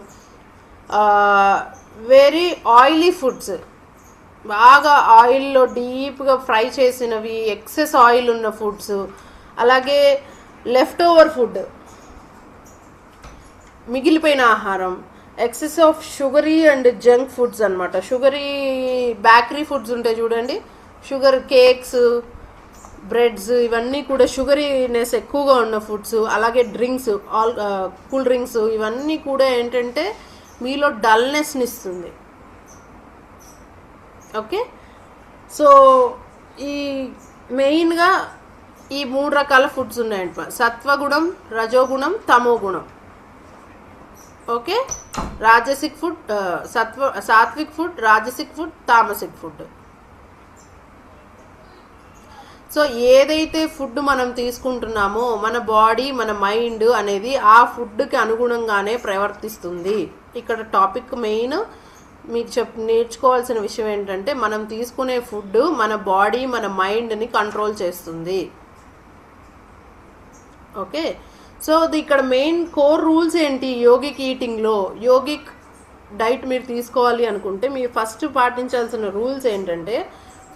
A: వెరీ ఆయిలీ ఫుడ్స్, బాగా ఆయిల్లో డీప్గా ఫ్రై చేసినవి, ఎక్సెస్ ఆయిల్ ఉన్న ఫుడ్స్, అలాగే లెఫ్ట్ ఓవర్ ఫుడ్, మిగిలిపోయిన ఆహారం, excess of sugary and junk foods అనమాట. షుగరీ బేకరీ ఫుడ్స్ ఉంటాయి చూడండి, షుగర్ కేక్స్, బ్రెడ్స్, ఇవన్నీ కూడా షుగరీనెస్ ఎక్కువగా ఉన్న ఫుడ్స్. అలాగే డ్రింక్స్, కూల్ డ్రింక్స్, ఇవన్నీ కూడా ఏంటంటే మీలో డల్నెస్ని ఇస్తుంది. ఓకే, సో ఈ మెయిన్గా ఈ 3 రకాల ఫుడ్స్ ఉన్నాయంట: సత్వగుణం, రజోగుణం, తమోగుణం. Okay, rajasic food, Satvik food, rajasic food, tamasic food. So ఏదైతే ఫుడ్ మనం తీసుకుంటున్నామో మన బాడీ, మన మైండ్ అనేది ఆ ఫుడ్కి అనుగుణంగానే ప్రవర్తిస్తుంది. ఇక్కడ టాపిక్ మెయిన్ మీకు నేర్చుకోవాల్సిన విషయం ఏంటంటే, మనం తీసుకునే ఫుడ్ మన బాడీ, మన మైండ్ని కంట్రోల్ చేస్తుంది. ఓకే, సో ఇక్కడ మెయిన్ కోర్ రూల్స్ ఏంటి యోగిక్ ఈటింగ్లో? యోగిక్ డైట్ మీరు తీసుకోవాలి అనుకుంటే మీరు ఫస్ట్ పాటించాల్సిన రూల్స్ ఏంటంటే,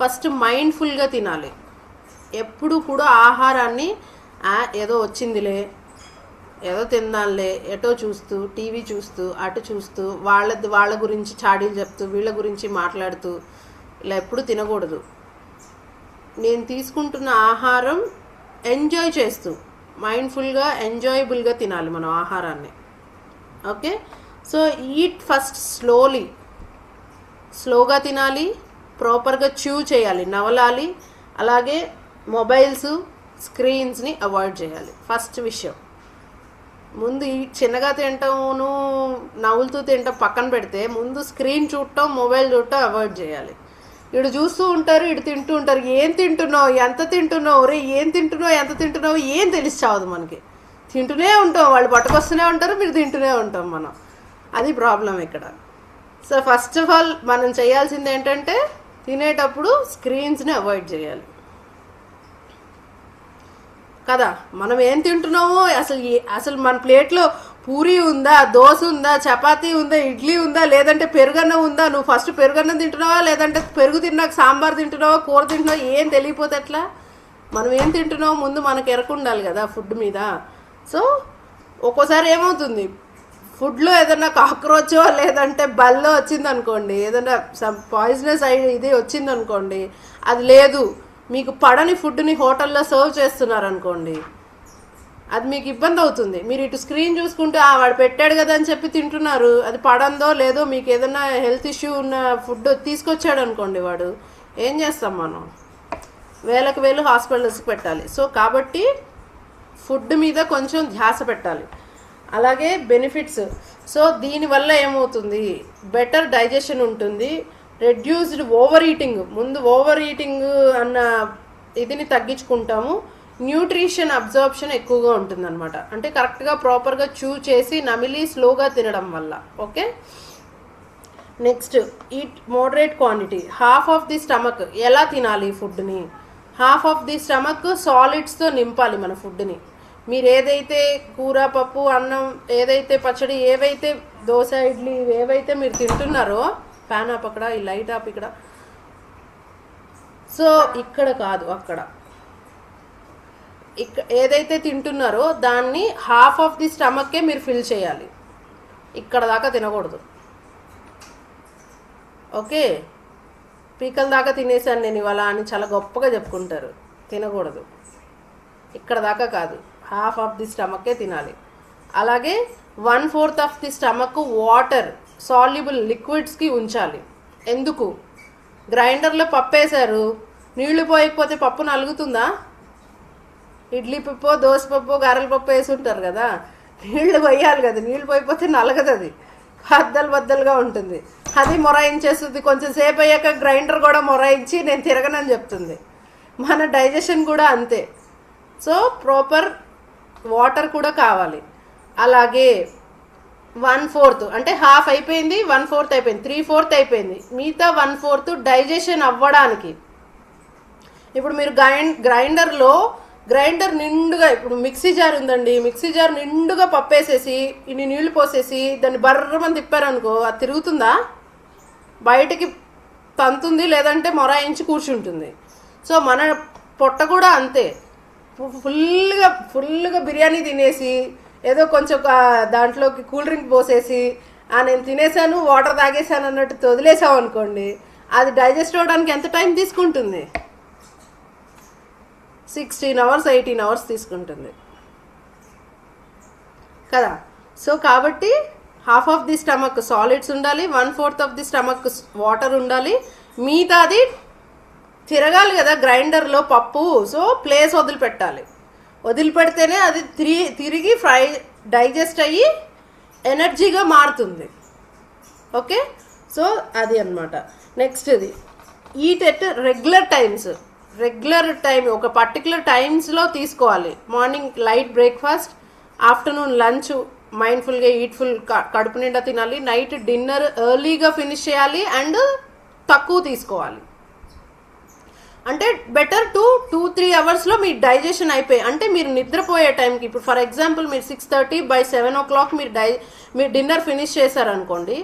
A: ఫస్ట్ మైండ్ఫుల్గా తినాలి. ఎప్పుడు కూడా ఆహారాన్ని ఏదో వచ్చిందిలే, ఏదో తిందాంలే, ఎటో చూస్తూ, టీవీ చూస్తూ, అటు చూస్తూ, వాళ్ళ గురించి చాడీలు చెప్తూ, వీళ్ళ గురించి మాట్లాడుతూ ఇలా ఎప్పుడు తినకూడదు. నేను తీసుకుంటున్న ఆహారం ఎంజాయ్ చేస్తూ, మైండ్ఫుల్గా, ఎంజాయబుల్గా తినాలి మనం ఆహారాన్ని. ఓకే, సో ఈట్ ఫస్ట్ స్లోగా తినాలి, ప్రాపర్గా చ్యూ చేయాలి, నవలాలి. అలాగే మొబైల్స్, స్క్రీన్స్ని అవాయిడ్ చేయాలి. ఫస్ట్ విషయం, ముందు ఈ చిన్నగా తింటామును నవ్వులుతూ తింటాం పక్కన పెడితే, ముందు స్క్రీన్ చూడటం, మొబైల్ చూడటం అవాయిడ్ చేయాలి. ఇటు చూస్తూ ఉంటారు, ఇటు తింటూ ఉంటారు. ఏం తింటున్నావు, ఎంత తింటున్నావు, రే ఏం తింటున్నావు, ఎంత తింటున్నావు, ఏం తెలిసి చావదు మనకి. తింటూనే ఉంటాం, వాళ్ళు పట్టుకొస్తూనే ఉంటారు, మీరు తింటూనే ఉంటాం మనం. అది ప్రాబ్లం ఇక్కడ. సో ఫస్ట్ ఆఫ్ ఆల్ మనం చేయాల్సింది ఏంటంటే, తినేటప్పుడు స్క్రీన్స్ని అవాయిడ్ చేయాలి కదా. మనం ఏం తింటున్నామో, అసలు మన ప్లేట్లో పూరి ఉందా, దోశ ఉందా, చపాతీ ఉందా, ఇడ్లీ ఉందా, లేదంటే పెరుగన్నం ఉందా, నువ్వు ఫస్ట్ పెరుగన్నం తింటున్నావా, లేదంటే పెరుగు తిన్నాక సాంబార్ తింటున్నావా, కూర తింటున్నావా, ఏం తెలియపోతే ఎట్లా? మనం ఏం తింటున్నామో ముందు మనకు ఎరకుండాలి కదా ఫుడ్ మీద. సో ఒక్కోసారి ఏమవుతుంది, ఫుడ్లో ఏదైనా కాక్రోచో లేదంటే బల్లో వచ్చిందనుకోండి, ఏదైనా పాయిజనస్ ఇది వచ్చిందనుకోండి, అది లేదు, మీకు పడని ఫుడ్ని హోటల్లో సర్వ్ చేస్తున్నారనుకోండి, అది మీకు ఇబ్బంది అవుతుంది. మీరు ఇటు స్క్రీన్ చూసుకుంటే వాడు పెట్టాడు కదా అని చెప్పి తింటున్నారు, అది పడందో లేదో, మీకు ఏదైనా హెల్త్ ఇష్యూ ఉన్న ఫుడ్ తీసుకొచ్చాడు అనుకోండి, వాడు ఏం చేస్తాం మనం? వేలకు హాస్పిటల్స్కి పెట్టాలి. సో కాబట్టి ఫుడ్ మీద కొంచెం ధ్యాస పెట్టాలి. అలాగే బెనిఫిట్స్, సో దీనివల్ల ఏమవుతుంది, బెటర్ డైజెషన్ ఉంటుంది, రెడ్యూస్డ్ ఓవర్ ఈటింగ్, ముందు ఓవర్ ఈటింగ్ అన్న ఇదిని తగ్గించుకుంటాము, న్యూట్రిషన్ అబ్జార్ప్షన్ ఎక్కువగా ఉంటుంది అనమాట. అంటే కరెక్ట్గా ప్రాపర్గా చూ చేసి నమిలి స్లోగా తినడం వల్ల. Okay, next eat moderate quantity, half of the stomach. ఎలా తినాలి ఫుడ్ని? హాఫ్ ఆఫ్ ది స్టమక్ సాలిడ్స్తో నింపాలి మన ఫుడ్ని. మీరు ఏదైతే కూర, పప్పు, అన్నం, ఏదైతే పచ్చడి, ఏవైతే దోశ, ఇడ్లీ, ఏవైతే మీరు తింటున్నారో, ఫ్యాన్ ఆప్ అక్కడ, ఈ లైట్ ఆప్ ఇక్కడ, సో ఇక్కడ కాదు అక్కడ, ఏదైతే తింటున్నారో దాన్ని హాఫ్ ఆఫ్ ది స్టమక్కే మీరు ఫిల్ చేయాలి, ఇక్కడ దాకా తినకూడదు. ఓకే, పీకల దాకా తినేసాను నేను ఇవాళ అని చాలా గొప్పగా చెప్పుకుంటారు, తినకూడదు, ఇక్కడ దాకా కాదు, హాఫ్ ఆఫ్ ది స్టమక్కే తినాలి. అలాగే 1/4 of the stomach water, soluble లిక్విడ్స్కి ఉంచాలి. ఎందుకు? గ్రైండర్లో పప్పు వేసారు, నీళ్లు పోయకపోతే పప్పు నలుగుతుందా? ఇడ్లీ పప్పు, దోశ పప్పు, గారెల పప్పు వేసి ఉంటారు కదా, నీళ్లు పోయాలి కదా, నీళ్లు పోయిపోతే నలగదు, అది బద్దలుగా ఉంటుంది, అది మొరాయించేస్తుంది. కొంచెం సేపు అయ్యాక గ్రైండర్ కూడా మొరాయించి నేను తిరగనని చెప్తుంది. మన డైజెషన్ కూడా అంతే. సో ప్రాపర్ వాటర్ కూడా కావాలి. అలాగే 1/4 అంటే హాఫ్ అయిపోయింది, 1/4 అయిపోయింది, 3/4 అయిపోయింది. మిగతా 1/4 డైజెషన్ అవ్వడానికి. ఇప్పుడు మీరు గ్రైండర్ నిండుగా, ఇప్పుడు మిక్సీ జార్ ఉందండి, మిక్సీ జార్ నిండుగా పప్పేసేసి ఇన్ని నీళ్లు పోసేసి దాన్ని బర్రమని తిప్పారనుకో, అది తిరుగుతుందా? బయటికి తంతుంది, లేదంటే మొరాయించి కూర్చుంటుంది. సో మన పొట్ట కూడా అంతే. ఫుల్గా బిర్యానీ తినేసి ఏదో కొంచెం దాంట్లోకి కూల్ డ్రింక్ పోసేసి నేను తినేసాను, వాటర్ తాగేసాను అన్నట్టు వదిలేసాం అనుకోండి, అది డైజెస్ట్ అవ్వడానికి ఎంత టైం తీసుకుంటుంది? 16 hours 18 hours తీసుకుంటుంది కదా. సో కాబట్టి half of the stomach solids ఉండాలి, 1/4 ఆఫ్ ది స్టమక్ వాటర్ ఉండాలి, మిగతాది తిరగాలి కదా గ్రైండర్లో పప్పు. సో ప్లేస్ వదిలిపెడితేనే అది తిరిగి డైజెస్ట్ అయ్యి ఎనర్జీగా మారుతుంది. ఓకే, సో అది అన్నమాట. నెక్స్ట్ ఇది ఈట్ ఎట్ రెగ్యులర్ టైం, ఒక పర్టికులర్ టైమ్స్లో తీసుకోవాలి. Morning light breakfast, afternoon lunch మైండ్ఫుల్గా ఈట్ఫుల్ కడుపు నిండా తినాలి, నైట్ డిన్నర్ ఎర్లీగా ఫినిష్ చేయాలి అండ్ తక్కువ తీసుకోవాలి. అంటే బెటర్ 2-3 అవర్స్లో మీ డైజెషన్ అయిపోయి, అంటే మీరు నిద్రపోయే టైంకి, ఇప్పుడు ఫర్ ఎగ్జాంపుల్ మీరు 6:30 by 7 o'clock మీరు డిన్నర్ ఫినిష్ చేశారనుకోండి,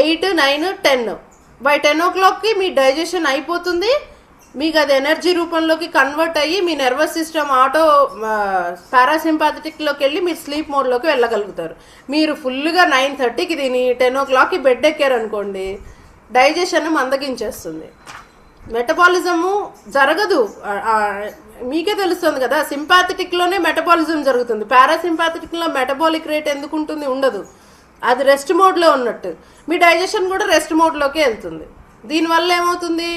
A: 8, 9, 10 by 10 o'clockకి మీ డైజెషన్ అయిపోతుంది. మీకు అది ఎనర్జీ రూపంలోకి కన్వర్ట్ అయ్యి మీ నర్వస్ సిస్టమ్ పారాసింపాథటిక్లోకి వెళ్ళి మీరు స్లీప్ మోడ్లోకి వెళ్ళగలుగుతారు. మీరు ఫుల్గా 9:30కి తిని 10 o'clockకి బెడ్ ఎక్కారనుకోండి, డైజెషన్ మందగించేస్తుంది, మెటబాలిజము జరగదు. మీకే తెలుస్తుంది కదా, సింపాథటిక్లోనే మెటబాలిజం జరుగుతుంది, పారాసింపాథటిక్లో మెటబాలిక్ రేట్ ఎందుకు ఉంటుంది? ఉండదు. అది రెస్ట్ మోడ్లో ఉన్నట్టు మీ డైజెషన్ కూడా రెస్ట్ మోడ్లోకి వెళ్తుంది. దీనివల్ల ఏమవుతుంది?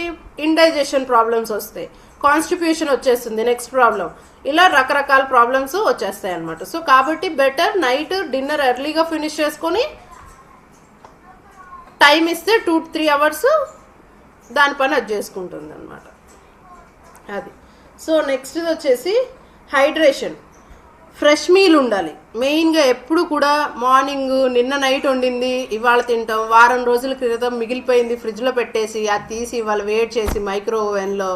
A: ఇండైజెషన్ ప్రాబ్లమ్స్ వస్తాయి, కాన్స్టిట్యూషన్ వచ్చేస్తుంది, నెక్స్ట్ ప్రాబ్లం, ఇలా రకరకాల ప్రాబ్లమ్స్ వచ్చేస్తాయి అన్నమాట. సో కాబట్టి బెటర్ నైట్ డిన్నర్ ఎర్లీగా ఫినిష్ చేసుకొని టైం ఇస్తే 2-3 అవర్స్ దాని పని అది చేసుకుంటుంది అనమాట. అది. సో నెక్స్ట్ వచ్చేసి హైడ్రేషన్. ఫ్రెష్ మీల్ ఉండాలి మెయిన్గా. ఎప్పుడు కూడా మార్నింగ్ నిన్న నైట్ వండింది ఇవాళ తింటాం, వారం రోజుల క్రితం మిగిలిపోయింది ఫ్రిడ్జ్లో పెట్టేసి అది తీసి ఇవాళ వేడి చేసి మైక్రో ఓవెన్లో,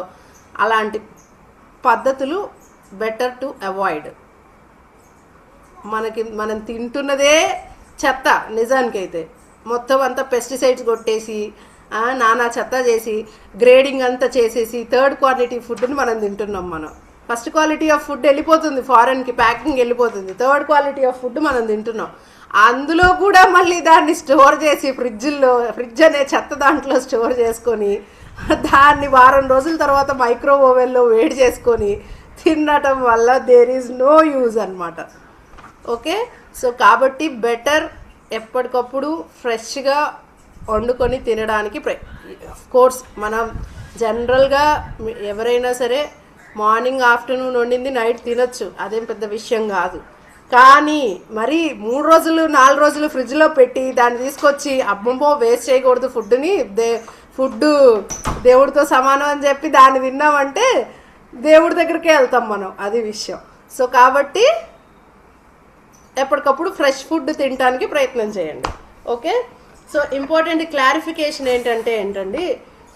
A: అలాంటి పద్ధతులు బెటర్ టు అవాయిడ్. మనం తింటున్నదే చెత్త నిజానికైతే, మొత్తం అంతా పెస్టిసైడ్స్ కొట్టేసి నానా చెత్త చేసి గ్రేడింగ్ అంతా చేసేసి థర్డ్ క్వాలిటీ ఫుడ్ని మనం తింటున్నాం. ఫస్ట్ క్వాలిటీ ఆఫ్ ఫుడ్ వెళ్ళిపోతుంది ఫారెన్కి, ప్యాకింగ్ వెళ్ళిపోతుంది, థర్డ్ క్వాలిటీ ఆఫ్ ఫుడ్ మనం తింటున్నాం. అందులో కూడా మళ్ళీ దాన్ని స్టోర్ చేసి ఫ్రిడ్జ్ అనే చెత్త దాంట్లో స్టోర్ చేసుకొని దాన్ని వారం రోజుల తర్వాత మైక్రో ఓవెన్లో వేడి చేసుకొని తినటం వల్ల దేర్ ఈజ్ నో యూజ్ అనమాట. ఓకే, సో కాబట్టి బెటర్ ఎప్పటికప్పుడు ఫ్రెష్గా వండుకొని తినడానికి కోర్స్ మనం జనరల్గా ఎవరైనా సరే మార్నింగ్ ఆఫ్టర్నూన్ వండింది నైట్ తినొచ్చు, అదేం పెద్ద విషయం కాదు. కానీ మరి 3 రోజులు 4 రోజులు ఫ్రిడ్జ్లో పెట్టి దాన్ని తీసుకొచ్చి అబ్బమ్మో వేస్ట్ చేయకూడదు ఫుడ్ని, ఫుడ్ దేవుడితో సమానం అని చెప్పి దాన్ని తిన్నామంటే దేవుడి దగ్గరికే వెళ్తాం మనం, అది విషయం. సో కాబట్టి ఎప్పటికప్పుడు ఫ్రెష్ ఫుడ్ తినడానికి ప్రయత్నం చేయండి. ఓకే, సో ఇంపార్టెంట్ క్లారిఫికేషన్ ఏంటండి,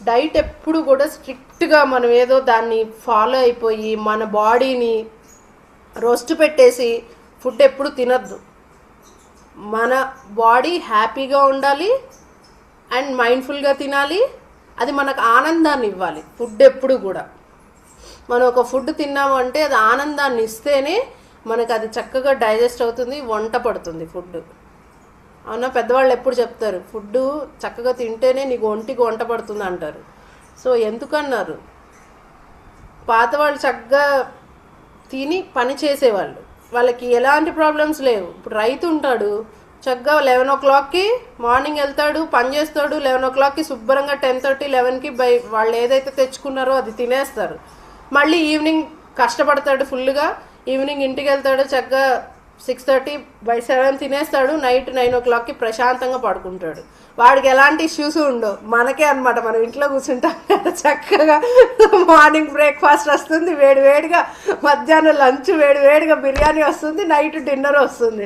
A: డైట్ ఎప్పుడు కూడా స్ట్రిక్ట్గా మనం ఏదో దాన్ని ఫాలో అయిపోయి మన బాడీని రోస్ట్ పెట్టేసి ఫుడ్ ఎప్పుడు తినద్దు. మన బాడీ హ్యాపీగా ఉండాలి అండ్ మైండ్ఫుల్గా తినాలి, అది మనకు ఆనందాన్ని ఇవ్వాలి. ఫుడ్ ఎప్పుడు కూడా మనం ఒక ఫుడ్ తిన్నాము అంటే అది ఆనందాన్ని ఇస్తేనే మనకు అది చక్కగా డైజెస్ట్ అవుతుంది, వంట పడుతుంది ఫుడ్. అవునా, పెద్దవాళ్ళు ఎప్పుడు చెప్తారు ఫుడ్ చక్కగా తింటేనే నీకు ఒంటికి వంట పడుతుంది అంటారు. సో ఎందుకన్నారు, పాత వాళ్ళు చక్కగా తిని పని చేసేవాళ్ళు, వాళ్ళకి ఎలాంటి ప్రాబ్లమ్స్ లేవు. ఇప్పుడు రైతు ఉంటాడు చక్కగా 11 o'clockకి మార్నింగ్ వెళ్తాడు, పని చేస్తాడు, 11 o'clockకి శుభ్రంగా 10:30, 11కి వాళ్ళు ఏదైతే తెచ్చుకున్నారో అది తినేస్తారు. మళ్ళీ ఈవినింగ్ కష్టపడతాడు ఫుల్గా, ఈవినింగ్ ఇంటికి వెళ్తాడు, చక్కగా 6:30 by 7 తినేస్తాడు, నైట్ 9 o'clockకి ప్రశాంతంగా పడుకుంటాడు. వాడికి ఎలాంటి ఇష్యూస్ ఉండవు. మనకే అనమాట, మనం ఇంట్లో కూర్చుంటాం కదా, చక్కగా మార్నింగ్ బ్రేక్ఫాస్ట్ వస్తుంది వేడివేడిగా, మధ్యాహ్నం లంచ్ వేడివేడిగా బిర్యానీ వస్తుంది, నైట్ డిన్నర్ వస్తుంది.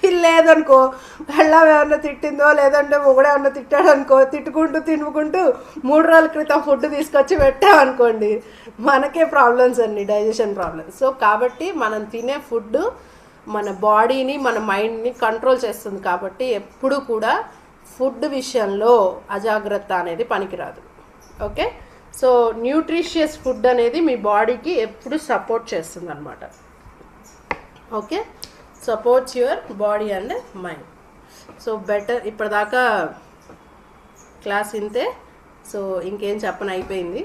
A: ఇది లేదనుకో, వెళ్ళాం ఏమన్నా తిట్టిందో లేదంటే మొగుడే ఏమన్నా తిట్టాడు అనుకో, తినుకుంటూ 3 రోజుల క్రితం ఫుడ్ తీసుకొచ్చి పెట్టామనుకోండి, మనకే ప్రాబ్లమ్స్ అన్ని, డైజెషన్ ప్రాబ్లమ్స్. సో కాబట్టి మనం తినే ఫుడ్ మన బాడీని మన మైండ్ని కంట్రోల్ చేస్తుంది. కాబట్టి ఎప్పుడు కూడా ఫుడ్ విషయంలో అజాగ్రత్త అనేది పనికిరాదు. ఓకే, సో న్యూట్రిషియస్ ఫుడ్ అనేది మీ బాడీకి ఎప్పుడు సపోర్ట్ చేస్తుంది అనమాట. Okay, supports your body and mind. So better. ఇప్పటిదాకా క్లాస్ ఇంతే. సో ఇంకేం చెప్పని అయిపోయింది.